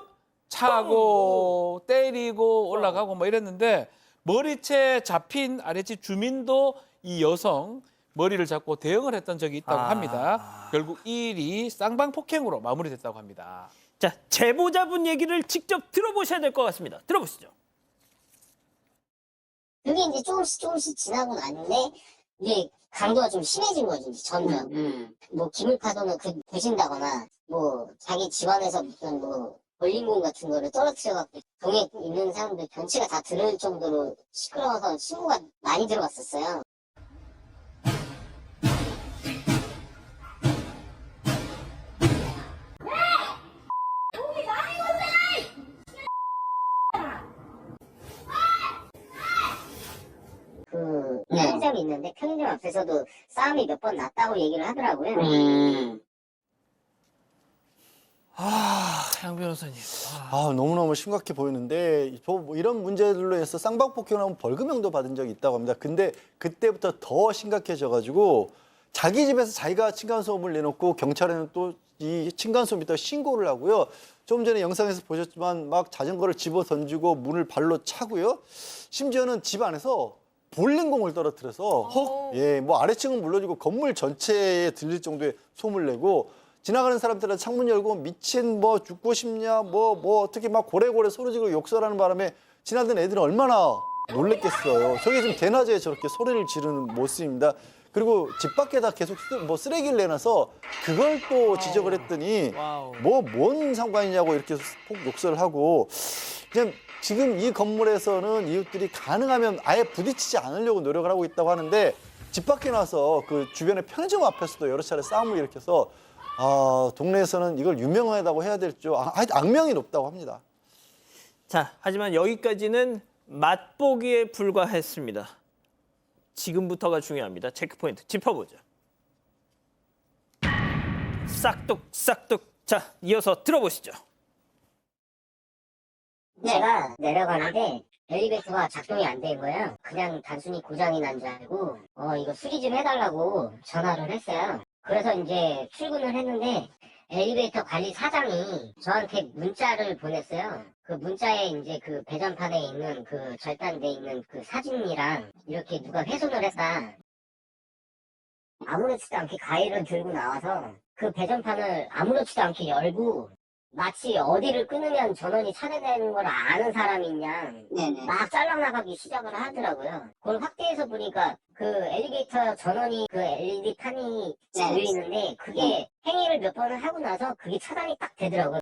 차고 때리고 올라가고 뭐 이랬는데 머리채 잡힌 아랫집 주민도 이 여성 머리를 잡고 대응을 했던 적이 있다고 합니다. 결국 이 일이 쌍방폭행으로 마무리됐다고 합니다. 자, 제보자분 얘기를 직접 들어보셔야 될 것 같습니다. 들어보시죠. 그게 이제 조금씩 지나고 나는데 이제 강도가 좀 심해진 거지 이제 점점. 뭐 기물파손을 부신다거나 뭐 자기 집안에서 무슨 뭐 볼링공 같은 거를 떨어뜨려갖고 동에 있는 사람들 변치가 다 들을 정도로 시끄러워서 신고가 많이 들어갔었어요. 그 편의점이 있는데 편의점 앞에서도 싸움이 몇 번 났다고 얘기를 하더라고요. 양 변호사님. 너무너무 심각해 보이는데 뭐 이런 문제들로 해서 쌍방폭행하면 벌금형도 받은 적이 있다고 합니다. 근데 그때부터 더 심각해져가지고 자기 집에서 자기가 층간소음을 내놓고 경찰에는 또 이 층간소음 있다고 신고를 하고요. 좀 전에 영상에서 보셨지만 막 자전거를 집어 던지고 문을 발로 차고요. 심지어는 집 안에서 볼링공을 떨어뜨려서 뭐 아래층은 물론이고 건물 전체에 들릴 정도의 소음을 내고 지나가는 사람들은 창문 열고 미친 뭐 죽고 싶냐 뭐 어떻게 막 고래고래 소리 지르고 욕설하는 바람에 지나던 애들은 얼마나 놀랬겠어요. 저게 지금 대낮에 저렇게 소리를 지르는 모습입니다. 그리고 집 밖에다 계속 쓰레기를 내놔서 그걸 또 지적을 했더니 뭔 상관이냐고 이렇게 폭 욕설을 하고 그냥 지금 이 건물에서는 이웃들이 가능하면 아예 부딪히지 않으려고 노력을 하고 있다고 하는데 집 밖에 나와서 그 주변의 편의점 앞에서도 여러 차례 싸움을 일으켜서 동네에서는 이걸 유명하다고 해야 될지 악명이 높다고 합니다. 자, 하지만 여기까지는 맛보기에 불과했습니다. 지금부터가 중요합니다. 체크포인트 짚어보죠. 싹둑. 자, 이어서 들어보시죠. 제가 내려가는데 엘리베이터가 작동이 안 된 거예요. 그냥 단순히 고장이 난 줄 알고 이거 수리 좀 해달라고 전화를 했어요. 그래서 이제 출근을 했는데 엘리베이터 관리 사장이 저한테 문자를 보냈어요. 그 문자에 이제 그 배전판에 있는 그 절단돼 있는 그 사진이랑 이렇게 누가 훼손을 했다. 아무렇지도 않게 가위를 들고 나와서 그 배전판을 아무렇지도 않게 열고 마치 어디를 끊으면 전원이 차단되는 걸 아는 사람이냐 막 잘라나가기 시작을 하더라고요. 그걸 확대해서 보니까 그 엘리베이터 전원이 그 LED 판이 달려 있는데 그게 행위를 몇 번을 하고 나서 그게 차단이 딱 되더라고요.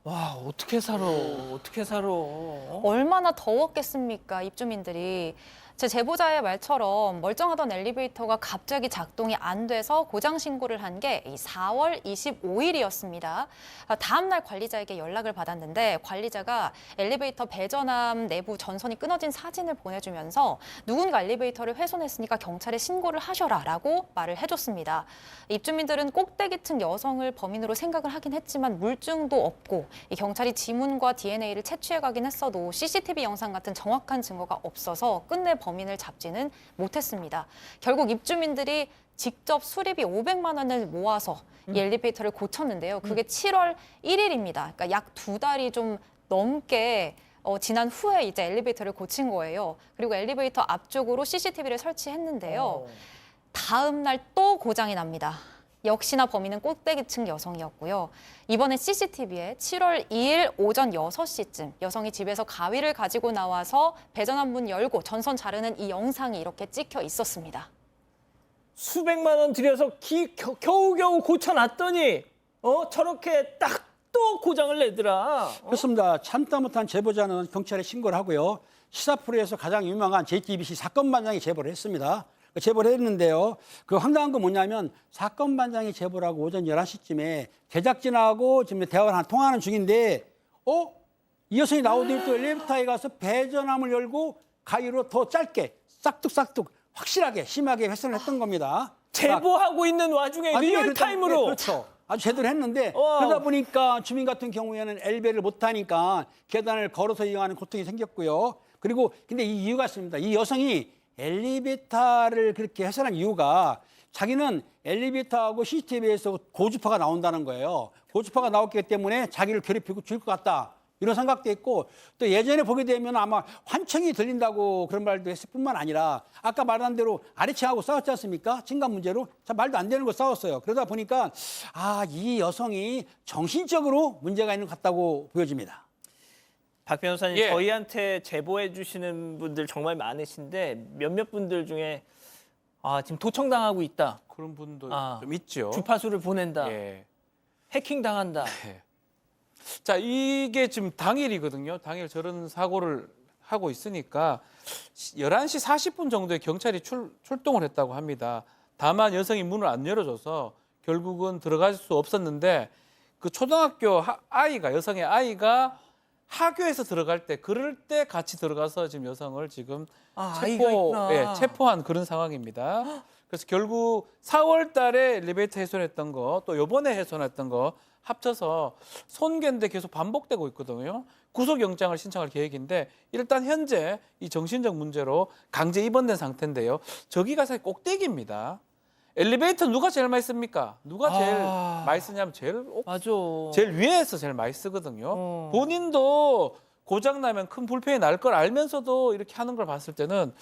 와, 어떻게 살아? 얼마나 더웠겠습니까, 입주민들이. 제 제보자의 말처럼 멀쩡하던 엘리베이터가 갑자기 작동이 안 돼서 고장 신고를 한 게 4월 25일이었습니다. 다음 날 관리자에게 연락을 받았는데 관리자가 엘리베이터 배전함 내부 전선이 끊어진 사진을 보내주면서 누군가 엘리베이터를 훼손했으니까 경찰에 신고를 하셔라라고 말을 해줬습니다. 입주민들은 꼭대기층 여성을 범인으로 생각을 하긴 했지만 물증도 없고 이 경찰이 지문과 DNA를 채취해가긴 했어도 CCTV 영상 같은 정확한 증거가 없어서 끝내 범인을 잡지는 못했습니다. 결국 입주민들이 직접 수리비 500만 원을 모아서 이 엘리베이터를 고쳤는데요. 그게 7월 1일입니다. 그러니까 약 2달이 좀 넘게 지난 후에 이제 엘리베이터를 고친 거예요. 그리고 엘리베이터 앞쪽으로 CCTV를 설치했는데요. 다음 날 또 고장이 납니다. 역시나 범인은 꼭대기층 여성이었고요. 이번엔 CCTV에 7월 2일 오전 6시쯤 여성이 집에서 가위를 가지고 나와서 배전함 문 열고 전선 자르는 이 영상이 이렇게 찍혀 있었습니다. 수백만 원 들여서 겨우겨우 고쳐놨더니 저렇게 딱 또 고장을 내더라. 그렇습니다. 참다 못한 제보자는 경찰에 신고를 하고요. 시사 프로에서 가장 유명한 JTBC 사건 반장이 제보를 했습니다. 제보를 했는데요. 그 황당한 건 뭐냐면 사건 반장이 제보를 하고 오전 11시쯤에 제작진하고 지금 대화를 통화하는 중인데 이 여성이 나오더니 또 엘리베이터에 가서 배전함을 열고 가위로 더 짧게 싹둑 확실하게 심하게 훼손을 했던 겁니다. 제보하고 있는 와중에 리얼타임으로. 그렇죠. 아주 제대로 했는데 그러다 보니까 주민 같은 경우에는 엘베를 못 타니까 계단을 걸어서 이용하는 고통이 생겼고요. 그리고 근데 이 이유가 있습니다. 이 여성이 엘리베이터를 그렇게 훼손한 이유가 자기는 엘리베이터하고 CCTV에서 고주파가 나온다는 거예요. 고주파가 나왔기 때문에 자기를 괴롭히고 죽일 것 같다. 이런 생각도 있고 또 예전에 보게 되면 아마 환청이 들린다고 그런 말도 했을 뿐만 아니라 아까 말한 대로 아래층하고 싸웠지 않습니까? 층간 문제로 참 말도 안 되는 거 싸웠어요. 그러다 보니까 이 여성이 정신적으로 문제가 있는 것 같다고 보여집니다. 박 변호사님, 저희한테 제보해 주시는 분들 정말 많으신데 몇몇 분들 중에 지금 도청당하고 있다. 그런 분도 좀 있죠. 주파수를 보낸다. 해킹당한다. 자, 이게 지금 당일이거든요. 당일 저런 사고를 하고 있으니까 11시 40분 정도에 경찰이 출동을 했다고 합니다. 다만 여성이 문을 안 열어줘서 결국은 들어갈 수 없었는데 그 초등학교 아이가 여성의 아이가 하교에서 들어갈 때 그럴 때 같이 들어가서 지금 여성을 지금 아이가 있구나. 체포한 그런 상황입니다. 그래서 결국 4월 달에 엘리베이터 훼손했던 거 또 이번에 훼손했던 거 합쳐서 손괴인데 계속 반복되고 있거든요. 구속영장을 신청할 계획인데 일단 현재 이 정신적 문제로 강제 입원된 상태인데요. 저기가 사실 꼭대기입니다. 엘리베이터 누가 제일 많이 씁니까? 누가 제일 많이 쓰냐면 맞아. 제일 위에서 제일 많이 쓰거든요. 본인도 고장 나면 큰 불편이 날 걸 알면서도 이렇게 하는 걸 봤을 때는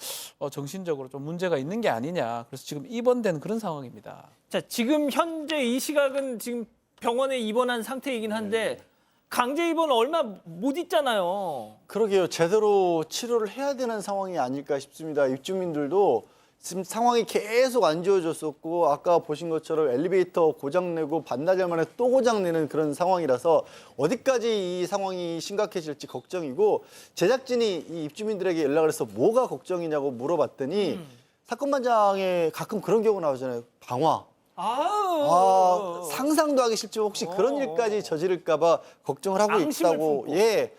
정신적으로 좀 문제가 있는 게 아니냐. 그래서 지금 입원된 그런 상황입니다. 자, 지금 현재 이 시각은 지금 병원에 입원한 상태이긴 한데 강제 입원 얼마 못 있잖아요. 그러게요. 제대로 치료를 해야 되는 상황이 아닐까 싶습니다. 입주민들도 지금 상황이 계속 안 좋아졌었고 아까 보신 것처럼 엘리베이터 고장내고 반나절 만에 또 고장내는 그런 상황이라서 어디까지 이 상황이 심각해질지 걱정이고 제작진이 이 입주민들에게 연락을 해서 뭐가 걱정이냐고 물어봤더니 사건 반장에 가끔 그런 경우 나오잖아요. 방화. 상상도 하기 싫지만 혹시 그런 일까지 저지를까 봐 걱정을 하고 앙심을 있다고. 품고. 예.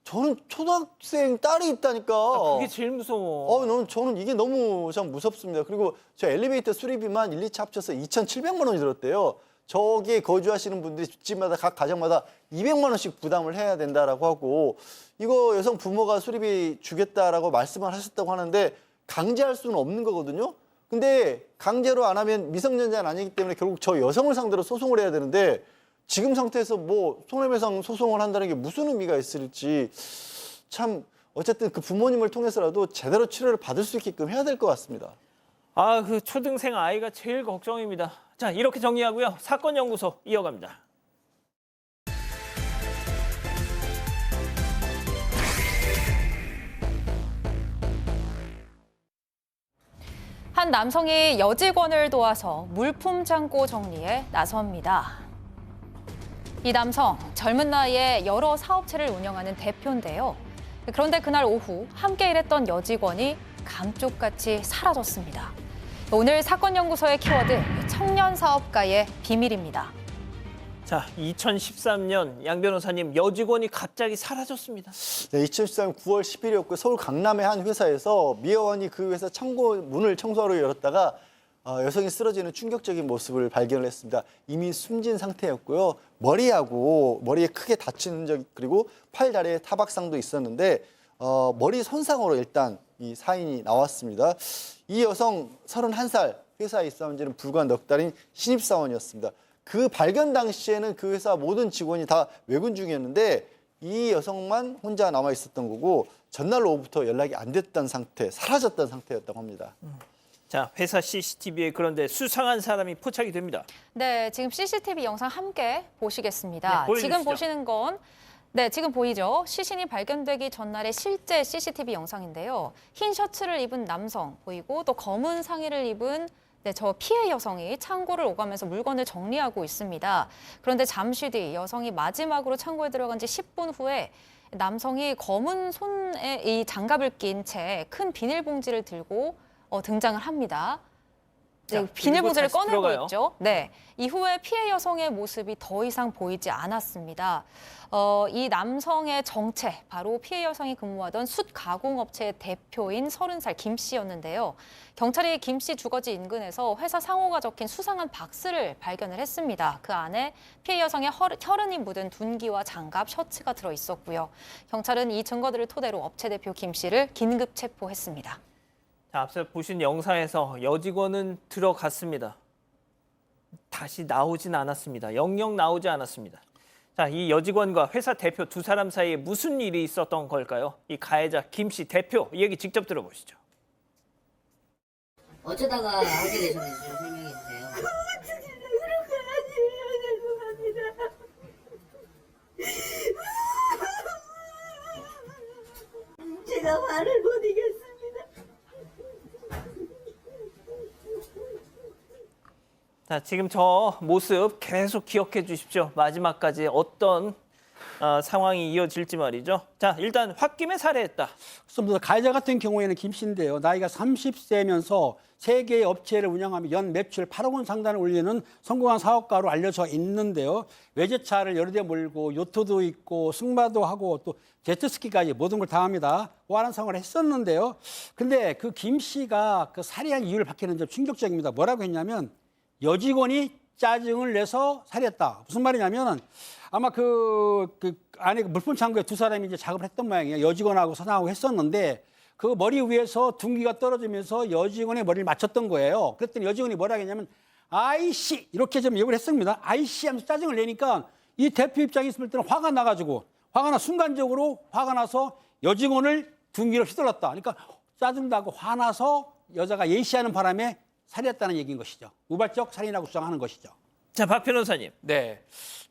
저는 초등학생 딸이 있다니까. 그게 제일 무서워. 저는 이게 너무 참 무섭습니다. 그리고 저 엘리베이터 수리비만 1, 2차 합쳐서 2,700만 원이 들었대요. 저기에 거주하시는 분들이 집마다 각 가정마다 200만 원씩 부담을 해야 된다라고 하고 이거 여성 부모가 수리비 주겠다라고 말씀을 하셨다고 하는데 강제할 수는 없는 거거든요. 근데 강제로 안 하면 미성년자는 아니기 때문에 결국 저 여성을 상대로 소송을 해야 되는데 지금 상태에서 뭐 손해배상 소송을 한다는 게 무슨 의미가 있을지 참 어쨌든 그 부모님을 통해서라도 제대로 치료를 받을 수 있게끔 해야 될 것 같습니다. 그 초등생 아이가 제일 걱정입니다. 자, 이렇게 정리하고요. 사건 연구소 이어갑니다. 한 남성이 여직원을 도와서 물품 창고 정리에 나섭니다. 이 남성, 젊은 나이에 여러 사업체를 운영하는 대표인데요. 그런데 그날 오후 함께 일했던 여직원이 감쪽같이 사라졌습니다. 오늘 사건 연구소의 키워드, 청년 사업가의 비밀입니다. 자, 2013년 양 변호사님 여직원이 갑자기 사라졌습니다. 네, 2013년 9월 10일이었고 서울 강남의 한 회사에서 미 의원이 그 회사 창고 문을 청소하러 열었다가 여성이 쓰러지는 충격적인 모습을 발견을 했습니다. 이미 숨진 상태였고요. 머리에 크게 다친 흔적 그리고 팔 다리에 타박상도 있었는데 머리 손상으로 일단 이 사인이 나왔습니다. 이 여성 31살 회사에 입사한 지는 불과 넉 달인 신입사원이었습니다. 그 발견 당시에는 그 회사 모든 직원이 다 외근 중이었는데 이 여성만 혼자 남아 있었던 거고 전날 오후부터 연락이 안 됐던 상태, 사라졌던 상태였다고 합니다. 자, 회사 CCTV에 그런데 수상한 사람이 포착이 됩니다. 네, 지금 CCTV 영상 함께 보시겠습니다. 네, 보여주시죠. 지금 보시는 건 지금 보이죠? 시신이 발견되기 전날의 실제 CCTV 영상인데요. 흰 셔츠를 입은 남성 보이고 또 검은 상의를 입은 저 피해 여성이 창고를 오가면서 물건을 정리하고 있습니다. 그런데 잠시 뒤 여성이 마지막으로 창고에 들어간 지 10분 후에 남성이 검은 손에 이 장갑을 낀 채 큰 비닐봉지를 들고 등장을 합니다. 네, 자, 비닐봉지를 그리고 다시 꺼내고 들어가요. 있죠. 네, 이후에 피해 여성의 모습이 더 이상 보이지 않았습니다. 이 남성의 정체, 바로 피해 여성이 근무하던 숯 가공업체의 대표인 30살 김 씨였는데요. 경찰이 김 씨 주거지 인근에서 회사 상호가 적힌 수상한 박스를 발견을 했습니다. 그 안에 피해 여성의 혈흔이 묻은 둔기와 장갑, 셔츠가 들어 있었고요. 경찰은 이 증거들을 토대로 업체 대표 김 씨를 긴급 체포했습니다. 자, 앞서 보신 영상에서 여직원은 들어갔습니다. 다시 나오진 않았습니다. 영영 나오지 않았습니다. 자, 이 여직원과 회사 대표 두 사람 사이에 무슨 일이 있었던 걸까요? 이 가해자 김 씨 대표 얘기 직접 들어보시죠. 어쩌다가 알게 되셨는지 좀 설명해 주세요. 제가 말을 못 이겼습니다. 자, 지금 저 모습 계속 기억해 주십시오. 마지막까지 어떤 상황이 이어질지 말이죠. 자, 일단 홧김에 살해했다. 그래서 가해자 같은 경우에는 김 씨인데요. 나이가 30세면서 세 개의 업체를 운영하며 연 매출 8억 원 상단을 올리는 성공한 사업가로 알려져 있는데요. 외제차를 여러 대 몰고 요트도 있고 승마도 하고 또 제트스키까지 모든 걸 다 합니다. 호화한 생활을 했었는데요. 근데 그 김 씨가 그 살해한 이유를 밝히는 점 충격적입니다. 뭐라고 했냐면 여직원이 짜증을 내서 살해했다. 무슨 말이냐면 아마 그 안에 물품 창고에 두 사람이 이제 작업을 했던 모양이에요. 여직원하고 사장하고 했었는데 그 머리 위에서 둥기가 떨어지면서 여직원의 머리를 맞췄던 거예요. 그랬더니 여직원이 뭐라고 했냐면 아이씨 이렇게 좀 욕을 했습니다. 아이씨 하면서 짜증을 내니까 이 대표 입장에 있을 때는 화가 나가지고 순간적으로 화가 나서 여직원을 둥기로 휘둘렀다. 그러니까 짜증나고 화나서 여자가 예시하는 바람에 살해했다는 얘기인 것이죠. 우발적 살인이라고 주장하는 것이죠. 자, 박 변호사님. 네.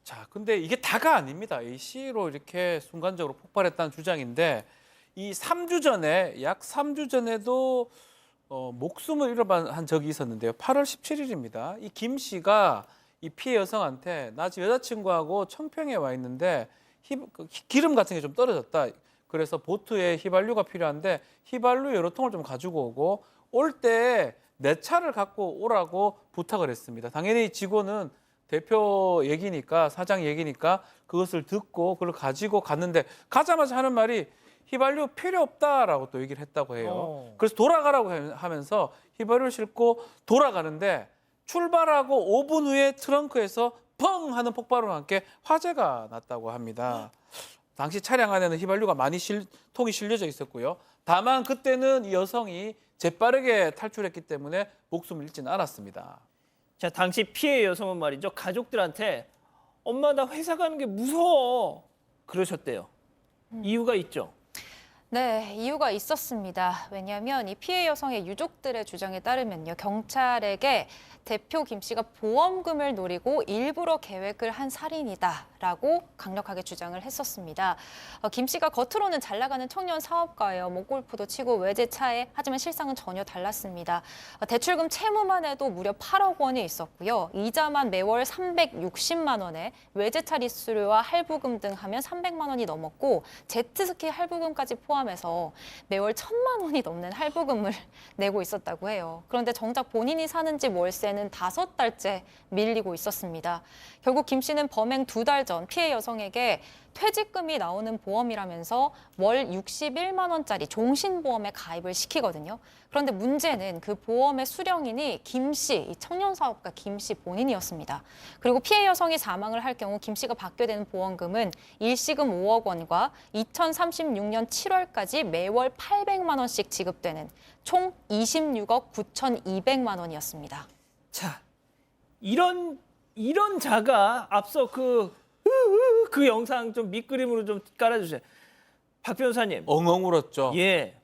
자, 근데 이게 다가 아닙니다. A씨로 이렇게 순간적으로 폭발했다는 주장인데 이 3주 전에 약 3주 전에도 목숨을 잃어한 적이 있었는데요. 8월 17일입니다. 이 김 씨가 이 피해 여성한테 나 지금 여자친구하고 청평에 와 있는데 기름 같은 게 좀 떨어졌다. 그래서 보트에 휘발유가 필요한데 휘발유 여러 통을 좀 가지고 오고 올 때 내 차를 갖고 오라고 부탁을 했습니다. 당연히 직원은 대표 얘기니까 사장 얘기니까 그것을 듣고 그걸 가지고 갔는데 가자마자 하는 말이 휘발유 필요 없다라고 또 얘기를 했다고 해요. 그래서 돌아가라고 하면서 휘발유를 싣고 돌아가는데 출발하고 5분 후에 트렁크에서 펑 하는 폭발과 함께 화재가 났다고 합니다. 당시 차량 안에는 휘발유가 많이 통이 실려져 있었고요. 다만 그때는 이 여성이 재빠르게 탈출했기 때문에 목숨을 잃지는 않았습니다. 자, 당시 피해 여성은 말이죠. 가족들한테 엄마 나 회사 가는 게 무서워. 그러셨대요. 이유가 있죠. 네, 이유가 있었습니다. 왜냐하면 이 피해 여성의 유족들의 주장에 따르면요. 경찰에게 대표 김 씨가 보험금을 노리고 일부러 계획을 한 살인이다라고 강력하게 주장을 했었습니다. 김 씨가 겉으로는 잘 나가는 청년 사업가예요. 뭐 골프도 치고 외제차에 하지만 실상은 전혀 달랐습니다. 대출금 채무만 해도 무려 8억 원이 있었고요. 이자만 매월 360만 원에 외제차 리스료와 할부금 등 하면 300만 원이 넘었고 제트스키 할부금까지 포함해서 매월 1,000만 원이 넘는 할부금을 내고 있었다고 해요. 그런데 정작 본인이 사는 집 월세는 5달째 밀리고 있었습니다. 결국 김 씨는 범행 2달 전 피해 여성에게 퇴직금이 나오는 보험이라면서 월 61만 원짜리 종신보험에 가입을 시키거든요. 그런데 문제는 그 보험의 수령인이 김 씨, 이 청년사업가 김 씨 본인이었습니다. 그리고 피해 여성이 사망을 할 경우 김 씨가 받게 되는 보험금은 일시금 5억 원과 2036년 7월까지 매월 800만 원씩 지급되는 총 26억 9,200만 원이었습니다. 자, 이런 자가 앞서 그 영상 좀 밑그림으로 좀 깔아주세요. 박 변호사님. 엉엉 울었죠. 예.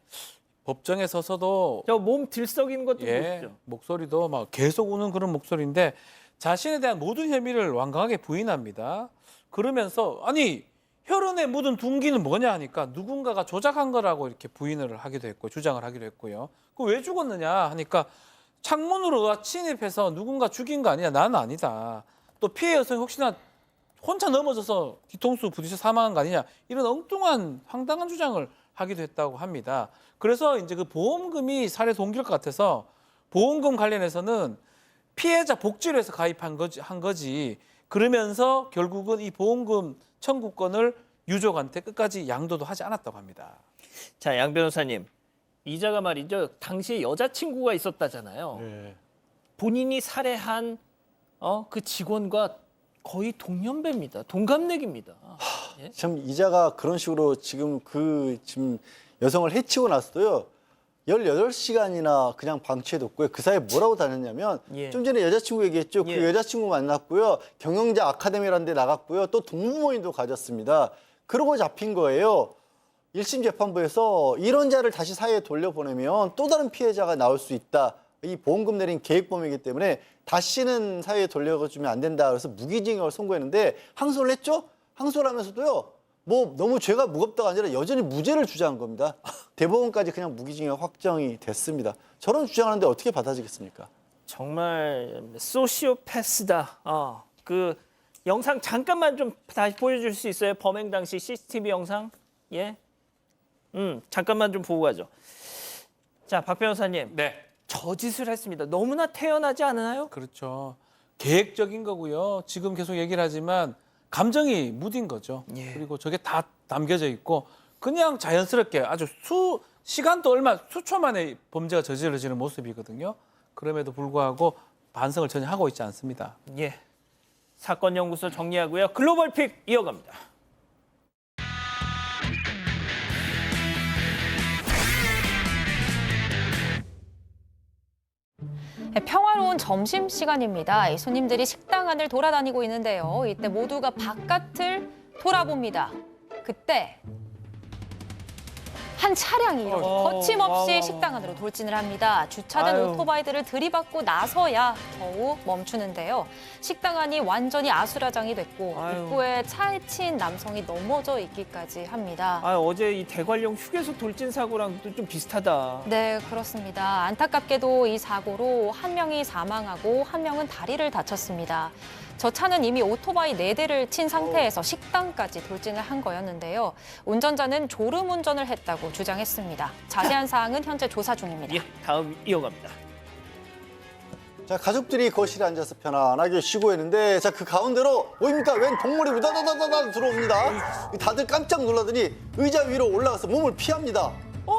법정에 서서도 저 몸 들썩이는 것도 보시죠. 목소리도 막 계속 우는 그런 목소리인데 자신에 대한 모든 혐의를 완강하게 부인합니다. 그러면서 아니 혈흔에 묻은 둥기는 뭐냐 하니까 누군가가 조작한 거라고 이렇게 부인을 하기도 했고 주장을 하기도 했고요. 그 왜 죽었느냐 하니까 창문으로 침입해서 누군가 죽인 거 아니냐. 나는 아니다. 또 피해 여성이 혹시나 혼자 넘어져서 뒤통수 부딪혀 사망한 거 아니냐. 이런 엉뚱한 황당한 주장을 하기도 했다고 합니다. 그래서 이제 그 보험금이 살해 동기일 것 같아서 보험금 관련해서는 피해자 복지를 해서 가입한 거지. 그러면서 결국은 이 보험금 청구권을 유족한테 끝까지 양도도 하지 않았다고 합니다. 자, 양 변호사님. 이자가 말이죠. 당시에 여자친구가 있었다잖아요. 네. 본인이 살해한 그 직원과 거의 동년배입니다. 동갑내기입니다. 예? 참 이자가 그런 식으로 지금 여성을 해치고 나서도요. 18시간이나 그냥 방치해뒀고요. 그 사이에 뭐라고 다녔냐면 예. 좀 전에 여자친구 얘기했죠. 예. 그 여자친구 만났고요. 경영자 아카데미라는 데 나갔고요. 또 동무모임도 가졌습니다. 그러고 잡힌 거예요. 1심 재판부에서 이런 자를 다시 사회에 돌려보내면 또 다른 피해자가 나올 수 있다. 이 보험금 내린 계획범이기 때문에 다시는 사회에 돌려주면 안 된다. 그래서 무기징역을 선고했는데 항소를 했죠. 항소를 하면서도요. 뭐 너무 죄가 무겁다가 아니라 여전히 무죄를 주장한 겁니다. 대법원까지 그냥 무기징역 확정이 됐습니다. 저런 주장하는데 어떻게 받아지겠습니까? 정말 소시오패스다. 그 영상 잠깐만 좀 다시 보여줄 수 있어요? 범행 당시 CCTV 영상? 예? 잠깐만 좀 보고 가죠. 자, 박 변호사님. 네. 저 짓을 했습니다. 너무나 태연하지 않나요? 그렇죠. 계획적인 거고요. 지금 계속 얘기를 하지만 감정이 무딘 거죠. 예. 그리고 저게 다 담겨져 있고 그냥 자연스럽게 아주 시간도 수초 만에 범죄가 저질러지는 모습이거든요. 그럼에도 불구하고 반성을 전혀 하고 있지 않습니다. 예. 사건 연구소 정리하고요. 글로벌 픽 이어갑니다. 평화로운 점심시간입니다. 이 손님들이 식당 안을 돌아다니고 있는데요. 이때 모두가 바깥을 돌아봅니다. 그때 한 차량이 이렇게 거침없이 식당 안으로 돌진을 합니다. 주차된 아유. 오토바이들을 들이받고 나서야 겨우 멈추는데요. 식당 안이 완전히 아수라장이 됐고 아유. 입구에 차에 친 남성이 넘어져 있기까지 합니다. 아, 어제 이 대관령 휴게소 돌진 사고랑 또 좀 비슷하다. 네, 그렇습니다. 안타깝게도 이 사고로 한 명이 사망하고 한 명은 다리를 다쳤습니다. 저 차는 이미 오토바이 4대를 친 상태에서 식당까지 돌진을 한 거였는데요. 운전자는 졸음 운전을 했다고 주장했습니다. 자세한 사항은 현재 조사 중입니다. 예, 다음 이어갑니다. 자, 가족들이 거실에 앉아서 편안하게 쉬고 있는데 자, 그 가운데로 보입니까? 웬 동물이 우다다다다다 들어옵니다. 다들 깜짝 놀라더니 의자 위로 올라가서 몸을 피합니다.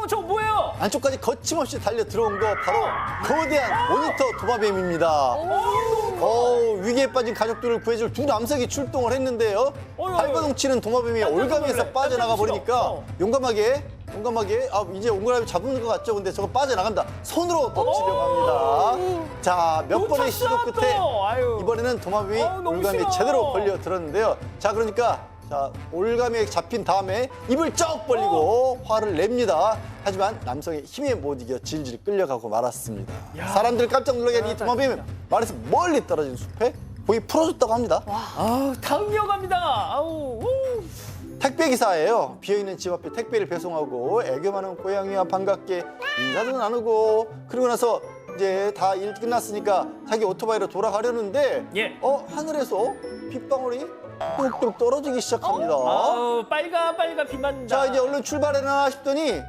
저 뭐예요? 안쪽까지 거침없이 달려 들어온 거 바로 거대한 모니터 도마뱀입니다. 위기에 빠진 가족들을 구해줄 두 남성이 출동을 했는데요. 발버둥 치는 도마뱀이 올가미에서 빠져나가 버리니까 용감하게 이제 옹골함이 잡는 것 같죠? 근데 저거 빠져나간다. 손으로 덮치려고 합니다. 자, 몇 번의 시도 끝에 이번에는 도마뱀이 너무 올가미에 싫어. 제대로 걸려 들었는데요. 자, 그러니까 올가미에 잡힌 다음에 입을 쩍 벌리고 화를 냅니다. 하지만 남성의 힘에 못 이겨 질질 끌려가고 말았습니다. 사람들 깜짝 놀라게 한 이 도마뱀은 말에서 멀리 떨어진 숲에 거의 풀어졌다고 합니다. 다음 이어갑니다. 택배기사예요. 비어있는 집 앞에 택배를 배송하고 애교 많은 고양이와 반갑게 인사도 나누고 그러고 나서 이제 다 일 끝났으니까 자기 오토바이로 돌아가려는데 예. 하늘에서 빗방울이 뚝뚝 떨어지기 시작합니다. 빨가 비 맞는다. 자, 이제 얼른 출발해나 싶더니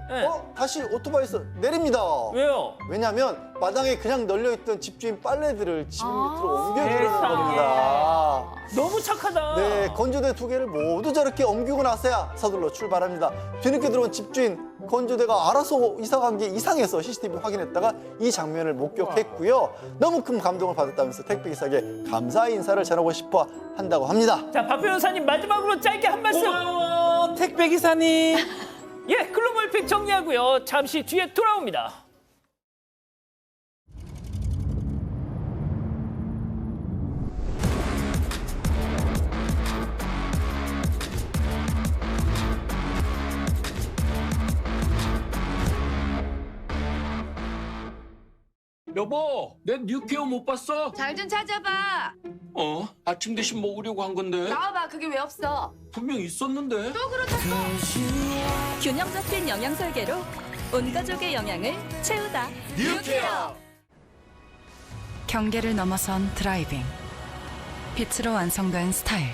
다시 오토바이에서 내립니다. 왜요? 왜냐하면 마당에 그냥 널려있던 집주인 빨래들을 집 밑으로 옮겨주려는 세상에. 겁니다. 너무 착하다. 네, 건조대 2개를 모두 저렇게 옮기고 나서야 서둘러 출발합니다. 뒤늦게 들어온 집주인 건조대가 알아서 이사간 게 이상해서 CCTV 확인했다가 이 장면을 목격했고요. 너무 큰 감동을 받았다면서 택배기사에게 감사의 인사를 전하고 싶어 한다고 합니다. 자, 박 변호사님 마지막으로 짧게 한 말씀. 고마워, 택배기사님. 예, 글로벌 픽 정리하고요. 잠시 뒤에 돌아옵니다. 여보, 내 뉴케어 못 봤어? 잘 좀 찾아봐. 아침 대신 먹으려고 한 건데 나와봐. 그게 왜 없어? 분명 있었는데. 또 그러잖아. 균형 잡힌 영양 설계로 온 가족의 영양을 채우다. 뉴케어. 경계를 넘어선 드라이빙. 빛으로 완성된 스타일.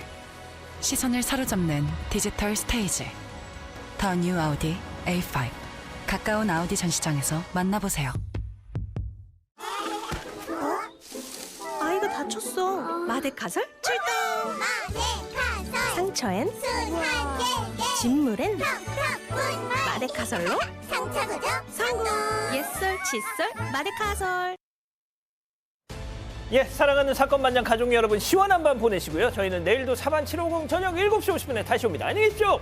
시선을 사로잡는 디지털 스테이지. 더 뉴 아우디 A5. 가까운 아우디 전시장에서 만나보세요. 아이가 다쳤어. 마데카솔 출동. 상처엔 진물엔 마데카솔로 성공. 옛설 칫솔 마데카솔. 예, 사랑하는 사건 반장 가족 여러분, 시원한 밤 보내시고요. 저희는 내일도 사반 750 저녁 7시 50분에 다시 옵니다. 안녕히 계십시오.